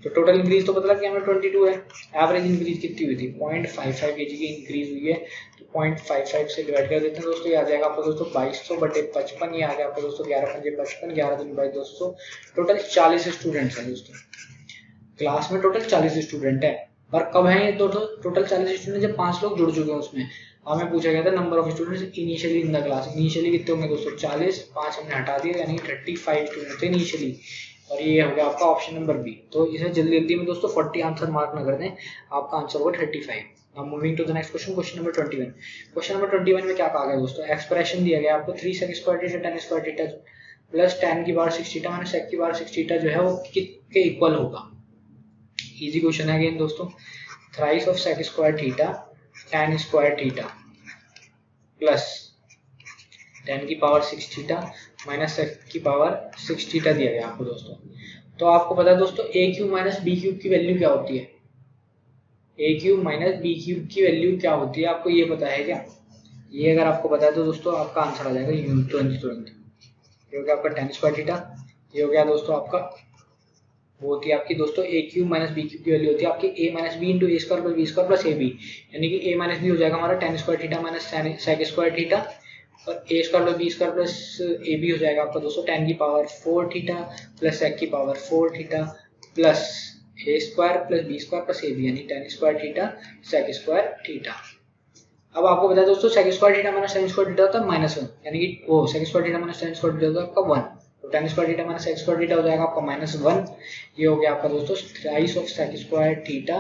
तो टोटल इंक्रीज तो पता लग गया हमें 22 है। एवरेज इंक्रीज कितनी हुई थी 0.55 kg की इंक्रीज हुई है, तो 0.55 से डिवाइड कर देते हैं दोस्तों, ये आ जाएगा आपको दोस्तों 2200/55, ये आ गया आपको दोस्तों 11 × 5 = 55, 11 × 2 = 200, टोटल 40 स्टूडेंट्स हैं दोस्तों क्लास में, टोटल 40 स्टूडेंट है। पर कब है ये टोटल 40 स्टूडेंट, जब 5 लोग जुड़ चुके हैं उसमें। हमें पूछा गया था number of students initially in the class, initially कितने होंगे दोस्तों 40, 5 हमने हटा दिए यानी 35 स्टूडेंट थे इनिशियली, और ये हो गया आपका ऑप्शन नंबर बी। तो इसे जल्दी में दोस्तों 40 आंसर मार्क ना कर दें, आपका आंसर होगा 35। Now moving to the next question, question number 21। Question number 21 में क्या कहा गया दोस्तों, एक्सप्रेशन दिया गया आपको 3sec² θ tan square θ plus tan की पावर 6 θ माइनस sec की पावर 6 θ जो है वो किसके इक्वल होगा। इजी क्वेश्चन है अगेन दोस्तों, thrice of sec² θ tan square θ plus tan की पावर 6 θ माइनस sec की पावर 6 θ दिया गया आपको दोस्तों। तो आपको पता है दोस्तों a³ माइनस b³ की वैल्यू क्या होती है, ए क्यूब माइनस बी क्यूब की वैल्यू क्या होती है, आपको ये पता है क्या? ये अगर आपको पता है तो दोस्तों आपका आंसर आ जाएगा तुरंत। ये हो गया आपका tan स्क्वायर थीटा। ये हो गया दोस्तों आपका, वो होती है आपकी दोस्तों A cube minus B cube की वैल्यू होती है आपकी A minus B into A square plus B square plus A B, यानी कि ए माइनस बी हो जाएगा हमारा tan square theta minus sec square theta, और A square plus B square plus A B हो जाएगा आपका दोस्तों tan की पावर 4 थीटा प्लस sec की power 4 theta plus A square plus B square plus A B, यानी tan square theta sec square theta. अब आपको पता है दोस्तों sec square theta minus tan square theta होता है -1, यानी कि वो sec square theta minus tan square theta होता है आपका 1, तो tan square theta minus sec square theta हो जाएगा आपका -1। ये हो गया आपका दोस्तों thrice of sec square theta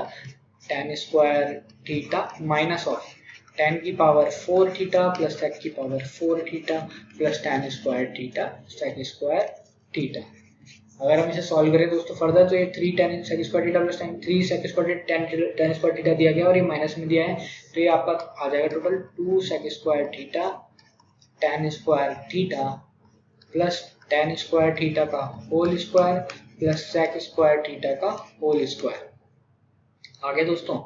tan square theta minus of tan की पावर 4 थीटा प्लस sec की power 4 theta plus tan square theta sec square theta. अगर हम इसे सॉल्व करें दोस्तों फर्दर, तो ये 3 tan sec square theta plus 3 sec square tan square theta दिया गया और ये माइनस में दिया है, तो ये आपका आ जाएगा total 2 sec square theta tan square theta plus tan square theta का whole square plus sec square theta का होल स्क्वायर। आगे दोस्तों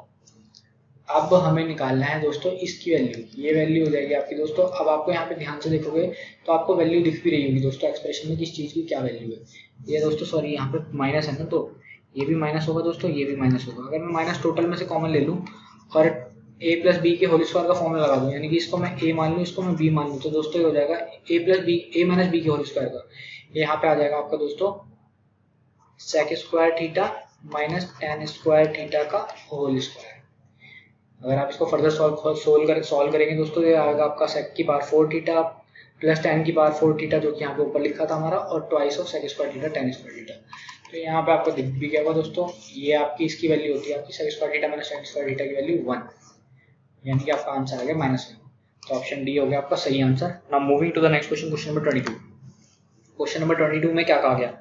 अब हमें निकालना है दोस्तों इसकी वैल्यू, ये वैल्यू हो जाएगी आपकी दोस्तों। अब आपको यहाँ पे ध्यान से देखोगे तो आपको वैल्यू दिख भी रही होगी दोस्तों एक्सप्रेशन में किस चीज़ की क्या वैल्यू है। ये दोस्तों सॉरी यहाँ पे माइनस है ना, तो ये भी माइनस होगा दोस्तों, ये भी माइनस होगा। अगर मैं माइनस टोटल में से कॉमन ले लूँ और ए प्लस बी के होल स्क्वायर का फॉर्मूला लगा दूँ, यानी कि इसको मैं ए मान लूँ इसको मैं बी मान लूँ, तो दोस्तों ये हो जाएगा A plus B A minus B के होल स्क्वायर का, यहाँ पे आ जाएगा आपका दोस्तों sec square theta minus tan square theta का होल स्क्वायर। अगर आप इसको फर्दर सॉल्व करेंगे दोस्तों, ये आएगा आपका sec की पावर 4 थीटा प्लस tan की पावर 4 थीटा, जो कि यहाँ पे ऊपर लिखा था हमारा, और twice of sec square theta tan square theta. तो यहाँ पे आपको दिख भी गया होगा दोस्तों, ये आपकी इसकी वैल्यू होती है आपकी sec square theta minus tan square theta की वैल्यू 1, यानी कि आपका आंसर आ गया -1। तो ऑप्शन डी हो गया आपका सही answer. Now moving to the next question, question number 22। Question number 22 में क्या कहा गया?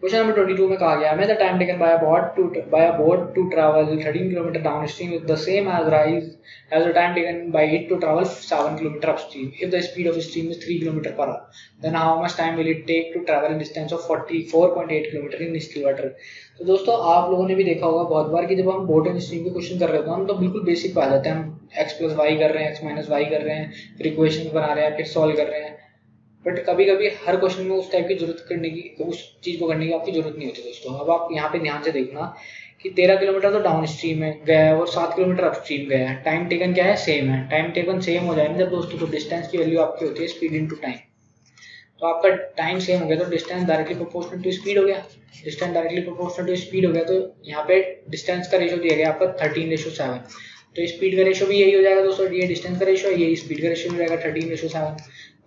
क्वेश्चन नंबर 22 में कहा गया है, the time taken by a boat to travel 13 km downstream is the same as the time taken by it to travel 7 km upstream. If the speed of stream is 3 km per hour, then how much time will it take to travel a distance of 44.8 km in still water? तो दोस्तों आप लोगों ने भी देखा होगा बहुत बार कि जब हम बोट एंड स्ट्रीम के क्वेश्चन कर रहे होते हैं तो बिल्कुल बेसिक पे आ जाते हैं, हम x प्लस वाई कर रहे हैं, x माइनस वाई कर रहे हैं, फिर इक्वेशन बना रहे हैं, फिर सॉल्व कर रहे हैं। बट कभी कभी हर क्वेश्चन में उस टाइप की जरूरत करने की, उस चीज को करने की आपकी जरूरत नहीं होती दोस्तों। अब आप यहाँ पे ध्यान से देखना कि 13 किलोमीटर तो डाउन स्ट्रीम है गया है और 7 किलोमीटर अप स्ट्रीम गया है, टाइम टेकन क्या है सेम है। टाइम टेकन सेम हो जाए ना जब दोस्तों, तो डिस्टेंस की वैल्यू आपकी होती है स्पीड इनटू टाइम। तो आपका टाइम सेम हो गया तो distance directly proportional to speed हो गया, distance directly proportional to speed हो गया। तो यहाँ पे डिस्टेंस का रेशो दिया गया आपका 13:7, तो स्पीड का रेशो भी यही हो जाएगा दोस्तों, ये डिस्टेंस का रेशो है, ये स्पीड का रेशो हो जाएगा 13:7।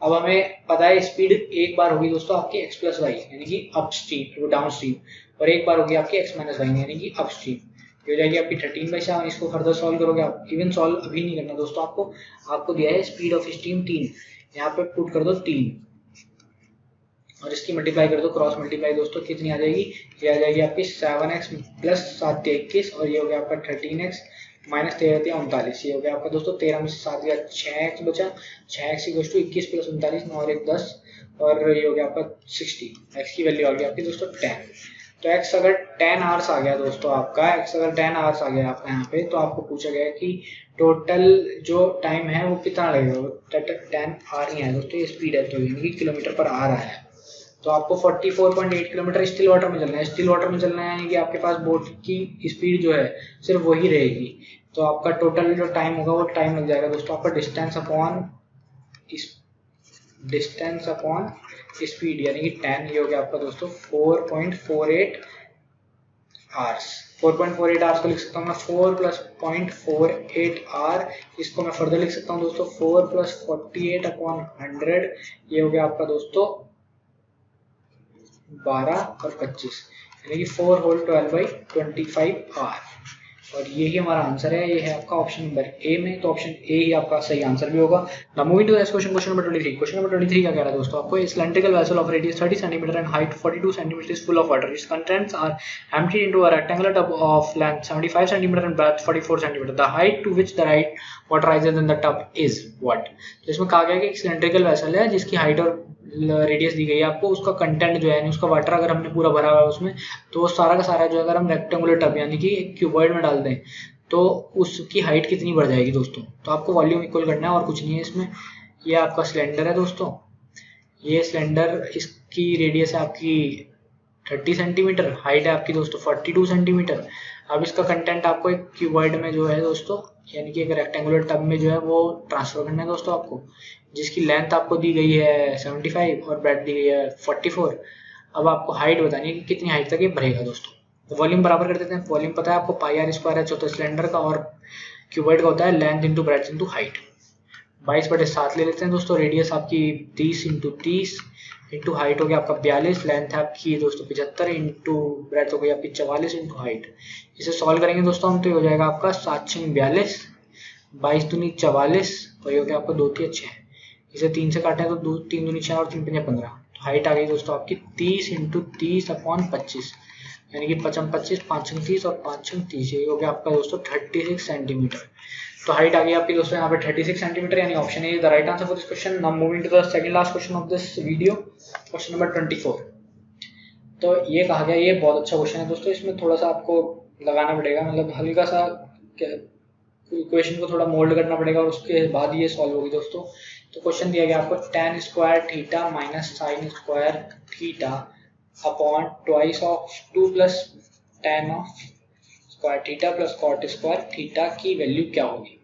अब हमें पता है स्पीड एक बार होगी दोस्तों आपकी x प्लस वाई यानी कि अप स्ट्रीम, वो डाउन स्ट्रीम, और एक बार होगी आपकी x माइनस वाई यानी कि अप स्ट्रीम। ये हो जाएगी आपकी 13/7। इसको फर्दर सॉल्व करोगे आप, इवन सॉल्व अभी नहीं करना दोस्तों, आपको दिया है स्पीड ऑफ स्ट्रीम 3, यहाँ पे पुट कर दो 3 और इसकी मल्टीप्लाई कर दो, क्रॉस मल्टीप्लाई दोस्तों कितनी आ जाएगी? ये आ जाएगी आपकी 7x प्लस 7 21, और ये हो गया आपका 13x माइनस 13 39। ये हो गया आपका दोस्तों 13 में से 7 गया 6x बचा, 6x इक्वल्स टू 21 प्लस 39, 9 और 1 10, और ये हो गया आपका 60। x की वैल्यू आ गई आपकी दोस्तों 10। तो x अगर 10 आवर्स आ गया दोस्तों आपका, x अगर 10 आवर्स आ गया आपका यहाँ पे, तो आपको पूछा गया कि टोटल जो टाइम है वो कितना लगेगा? 10 आवर ही है दोस्तों, ये स्पीड है तो यानी कि किलोमीटर पर आ रहा है। तो आपको 44.8 किलोमीटर स्टिल वाटर में चलना है। स्टिल वाटर में चलना है यानी कि आपके पास बोट की स्पीड जो है सिर्फ वही रहेगी, तो आपका टोटल जो टाइम होगा वो टाइम लग जाएगा दोस्तों आपका डिस्टेंस अपॉन स्पीड यानी कि 10। ये हो गया आपका दोस्तों 4.48 आवर्स। 4.48 आवर्स को लिख सकता हूँ मैं 4 प्लस 0.48 आवर, इसको मैं फर्दर लिख सकता हूँ दोस्तों 4 प्लस 48 अपॉन 100। ये हो गया आपका दोस्तों 12 और 25 यानी कि 4 होल 12/25 आवर, और यही हमारा आंसर है। ये है आपका ऑप्शन नंबर ए में, तो ऑप्शन ए ही आपका सही आंसर भी होगा। Now moving to next question, question number 23। Question number 23 क्या कह रहा है दोस्तों आपको? Cylindrical vessel of radius 30 cm and height 42 cm is full of water, its contents are emptied into a rectangular tub of length 75 cm and breadth 44 cm, the height to which the right water rises in the tub is what? तो इसमें कहा गया कि एक cylindrical vessel है जिसकी height और radius दी गई है आपको, उसका कंटेंट जो है उसका वाटर अगर हमने पूरा भरा हुआ है उसमें, तो वो सारा का सारा जो अगर हम रेक्टेंगुलर टब यानी कि एक क्यूबॉइड में डाल दें तो उसकी हाइट कितनी बढ़ जाएगी दोस्तों। तो आपको वॉल्यूम इक्वल करना है और कुछ नहीं है इसमें। ये आपका सिलेंडर है दोस्तों, ये सिलेंडर, इसकी रेडियस है आपकी 30 सेंटीमीटर, हाइट है आपकी दोस्तों 42 सेंटीमीटर। अब इसका कंटेंट आपको एक क्यूबॉइड में जो है दोस्तों, यानी कि एक रेक्टेंगुलर टब में जो है वो ट्रांसफर करना है दोस्तों आपको, जिसकी लेंथ आपको दी गई है 75 और ब्रेड्थ दी गई है 44। अब आपको हाइट बतानी है कि कितनी हाइट तक ये भरेगा दोस्तों। तो वॉल्यूम बराबर कर देते हैं। वॉल्यूम पता है आपको पाई आर स्क्वायर है चौथा सिलेंडर का, और क्यूबॉइड का होता है length into breadth into height. 22/7 ले लेते हैं दोस्तों। रेडियस आपकी 30 इंटू 30 इंटू हाइट हो गया आपका 42, लेंथ है आपकी दोस्तों 75 इंटू ब्रेड्थ हो गई आपकी 44 इंटू हाइट। इसे सॉल्व करेंगे दोस्तों हम, तो ये हो जाएगा आपका 7×42, 22 दूनी 44, वही हो गया आपका 2 3 6। इसे 3 से काटे तो 2 3 दूनी 6 और 3 5 15। तो हाइट आ गई दोस्तों आपकी 30 इंटू 30/25, यानी कि 5 25, 5 30 और 5 30, ये हो गया आपका दोस्तों 36 सेंटीमीटर। तो हाइट आ गई आपकी दोस्तों यहाँ पे 36 सेंटीमीटर, यानी option A is the right answer for this question. Now moving to the second last question of this video, question number 24। तो ये कहा गया, ये बहुत अच्छा क्वेश्चन है दोस्तों। इसमें थोड़ा सा आपको लगाना पड़ेगा, मतलब हल्का सा इक्वेशन को थोड़ा मोल्ड करना पड़ेगा और उसके बाद ये सॉल्व होगी दोस्तों। तो क्वेश्चन दिया गया आपको tan square theta minus sine square theta upon twice of 2 plus tan of square theta plus cot square theta की वैल्यू क्या होगी।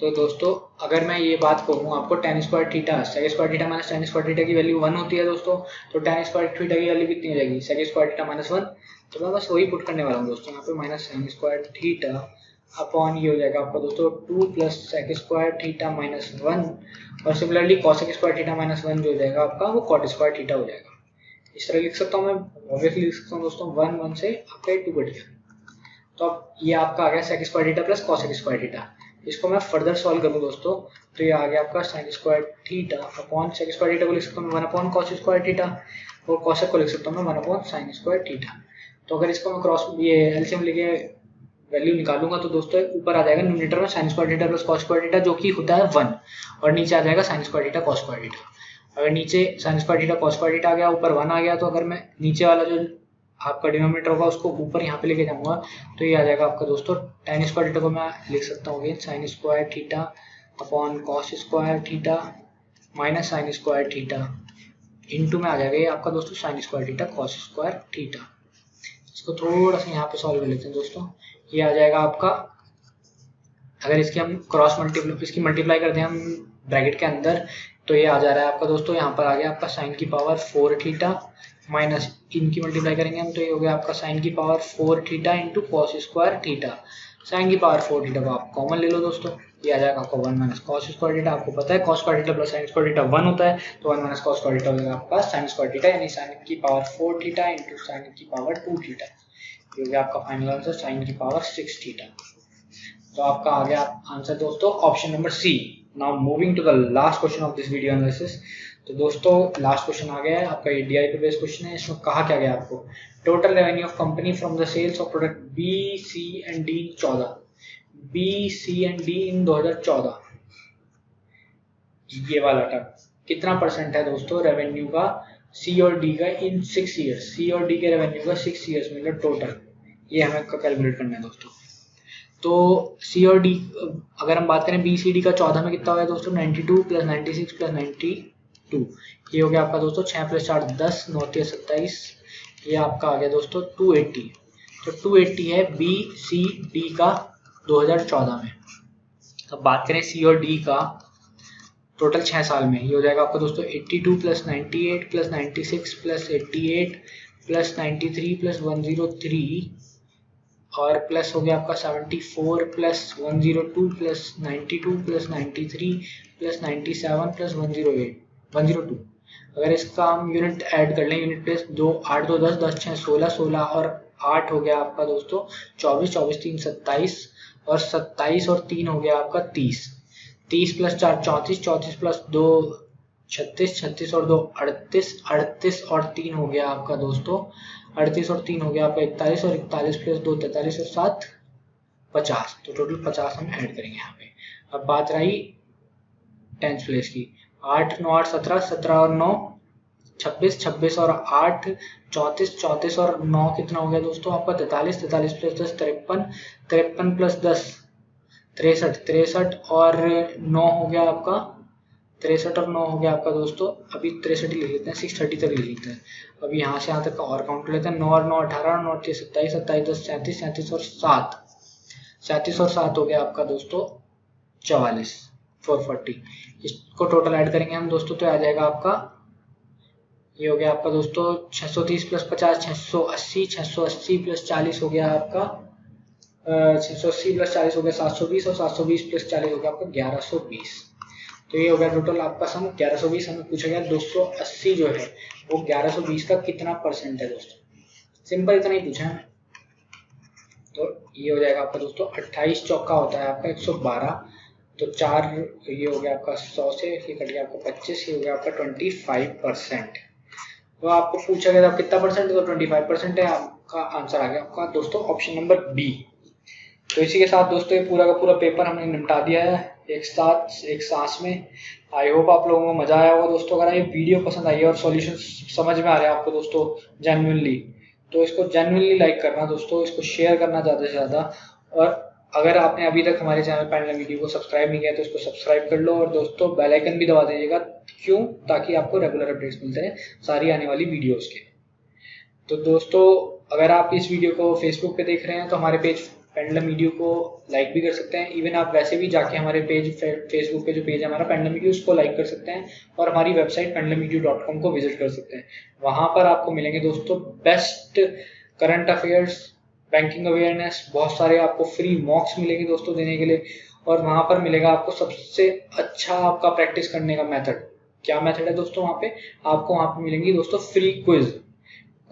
तो दोस्तों अगर मैं ये बात कहूँ आपको, tan square theta sec square theta minus tan square theta की वैल्यू 1 होती है दोस्तों। तो tan स्क्वायर थीटा की वैल्यू कितनी हो जाएगी, सेक स्क्वायर थीटा माइनस 1। तो मैं बस वही पुट करने वाला हूँ दोस्तों यहाँ पे, minus sine square theta upon ये हो जाएगा आपका दोस्तों 2 plus sec square theta minus 1, और similarly cosec square theta minus 1 जो हो जाएगा आपका वो कॉट स्क्वायर थीटा हो जाएगा। इस तरह लिख सकता हूँ मैं, ऑब्वियसली लिख सकता हूँ दोस्तों 1 1 से आपका 2 कट गया। तो अब ये आपका आ गया sec square theta plus cosec square theta. इसको मैं फर्दर सॉल्व करूँ दोस्तों, तो ये आ गया आपका sine square theta upon sec square theta को लिख सकता हूँ मैं 1 अपॉन कॉस स्क्वायर थीटा, और कॉसेक को लिख सकता हूँ मैं 1 अपॉन साइन स्क्वायर थीटा। तो अगर इसको मैं क्रॉस ये एलसीएम लेके वैल्यू निकालूंगा तो दोस्तों ऊपर आ जाएगा न्यूमरेटर में sine square theta plus cos square theta, जो कि होता है 1, और नीचे आ जाएगा sine square theta cos square theta. अगर नीचे sine square theta cos square theta आ गया, ऊपर 1 आ गया, तो अगर मैं नीचे वाला जो आपका डिनोमिनेटर होगा उसको ऊपर यहाँ पे लेके जाऊंगा तो ये आ जाएगा आपका दोस्तों tan स्क्वायर थीटा को मैं लिख सकता हूँ again sine square theta upon cos square theta minus sine square theta into में आ जाएगा ये आपका दोस्तों sign square theta cos square theta. इसको थोड़ा सा यहाँ पे सॉल्व कर लेते हैं दोस्तों। ये आ जाएगा आपका, अगर इसकी हम क्रॉस मल्टीप्लाई इसकी मल्टीप्लाई करते हैं हम ब्रैकेट के अंदर, तो ये आ जा रहा है आपका दोस्तों यहाँ पर आ गया आपका साइन की पावर 4 थीटा माइनस इनकी मल्टीप्लाई करेंगे हम, तो ये हो गया आपका साइन की power 4 theta into cos square theta. Sine की पावर 4 थीटा को आप कॉमन ले लो दोस्तों, ये आ जाएगा आपका 1 माइनस कॉस स्क्वायर थीटा। आपको पता है cos square theta plus sign square theta 1 होता है, तो 1 माइनस कॉस स्क्वायर थीटा हो जाएगा आपका साइन स्क्वायर थीटा, यानी साइन की पावर 4 थीटा इंटू साइन की पावर 2 थीटा। ये हो गया आपका फाइनल आंसर साइन की पावर 6 थीटा। तो आपका आ गया आंसर दोस्तों option number C. Now moving to the last question of this video analysis. तो दोस्तों लास्ट क्वेश्चन आ गया है आपका, ये डीआई पे बेस्ड क्वेश्चन है। इसमें कहा क्या गया आपको, total revenue of company from the sales of product B C and D in 14, B C and D in 2014, ये वाला टर्म कितना परसेंट है दोस्तों रेवेन्यू का सी और डी का इन 6 ईयर्स, सी और डी के रेवेन्यू का 6 ईयर्स में टोटल, ये हमें कैलकुलेट करना है दोस्तों। तो सी और डी अगर हम बात करें बी सी डी का 14 में कितना हो गया दोस्तों 92 प्लस 96 प्लस 92, ये हो गया आपका दोस्तों 6 प्लस 4 10 9 3 27, ये आपका आ गया दोस्तों 280। तो 280 है बी सी डी का 2014 में। अब बात करें सी और डी का टोटल 6 साल में, ये हो जाएगा आपका दोस्तों 82 plus 98 plus 96 plus 88 plus 93 plus 103 और प्लस हो गया आपका 74 plus 102 plus 92 plus 93 plus 97 plus 102। अगर इसका हम यूनिट ऐड कर लें, यूनिट प्लस 2 8 2 10 10 6 16 16 और 8 हो गया आपका दोस्तों 24 24 3 27 और 27 और 3 हो गया आपका 30, 30 प्लस 4 34 34 प्लस 2 36 36 और 2 38 38 और 3 हो गया आपका दोस्तों 38 और 3 हो गया आपका 41 और 41 प्लस 2 43 और 7 50, तो टोटल 50 हम ऐड करेंगे यहाँ पे। अब बात रही 10th प्लेस की, 8 9 8 17 17 और 9 26, 26 और 8 34, 34 और 9 कितना हो गया दोस्तों आपका 43, 43 प्लस 10 53, 53 प्लस 10 63, 63 और 9 हो गया आपका 63 और 9 हो गया आपका दोस्तों। अभी 63 ही ले लेते हैं, 630 तक ले लेते हैं। अभी यहाँ से यहाँ तक का और काउंट लेते हैं। 9 और 9 18, 9 28 27, 27 10 37, 37 और 7, 37 और 7 हो गया आपका दोस्तों 44, 440। इसको टोटल ऐड करेंगे हम दोस्तों तो आ जाएगा आपका, ये हो गया आपका दोस्तों 630 प्लस 50 680, 680 प्लस 40 हो गया आपका 680 प्लस 40 हो गया 720 और 720 प्लस 40 हो गया आपका 1120। तो ये हो गया टोटल आपका सम 1120। हमें पूछा गया 280 जो है वो 1120 का कितना परसेंट है दोस्तों, सिंपल इतना ही पूछा है। तो ये हो जाएगा आपका दोस्तों 28 चौका होता है आपका 112, तो 4 ये हो गया आपका 100 से, ये कट गया आपका 25, ये हो गया आपका 25%। तो आपको पूछा गया था कितना परसेंट है, तो 25% है। आपका आंसर आ गया आपका दोस्तों ऑप्शन नंबर बी। तो इसी के साथ दोस्तों ये पूरा का पूरा पेपर हमने निपटा दिया है एक साथ एक सांस में। आई होप आप लोगों को मजा आया होगा दोस्तों। अगर ये वीडियो पसंद आई है और सॉल्यूशन समझ में आ रहा है आपको दोस्तों जेन्युइनली, तो इसको जेन्युइनली लाइक करना दोस्तों, इसको शेयर करना ज़्यादा से ज़्यादा। और अगर आपने अभी तक हमारे चैनल पेंडुलम वीडियो को सब्सक्राइब नहीं किया तो इसको सब्सक्राइब कर लो, और दोस्तों बेल आइकन भी दबा दीजिएगा। क्यों? ताकि आपको रेगुलर अपडेट्स मिलते हैं सारी आने वाली वीडियोस के। तो दोस्तों अगर आप इस वीडियो को फेसबुक पे देख रहे हैं तो हमारे पेज पेंडुलम वीडियो को लाइक भी कर सकते हैं। इवन आप वैसे भी जाके हमारे पेज फेसबुक पे जो पेज है हमारा पेंडुलम वीडियो, उसको लाइक कर सकते हैं और हमारी वेबसाइट pendulumvideo.com को विजिट कर सकते हैं। वहाँ पर आपको मिलेंगे दोस्तों best current affairs, banking awareness, बहुत सारे आपको फ्री मॉक्स मिलेंगे दोस्तों देने के लिए। और वहाँ पर मिलेगा आपको सबसे अच्छा आपका प्रैक्टिस करने का मेथड। क्या मेथड है दोस्तों? वहाँ पे आपको वहाँ पे मिलेंगी दोस्तों फ्री क्विज।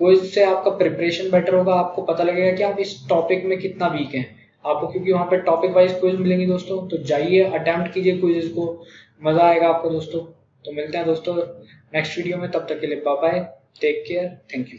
क्विज से आपका प्रिपरेशन बेटर होगा, आपको पता लगेगा कि आप इस टॉपिक में कितना वीक हैं आपको, क्योंकि वहाँ पे टॉपिक वाइज क्विज मिलेंगी दोस्तों। तो जाइए अटेम्प्ट कीजिए क्विज को, मजा आएगा आपको दोस्तों। तो मिलते हैं दोस्तों नेक्स्ट वीडियो में, तब तक के लिए bye bye, take care, thank you.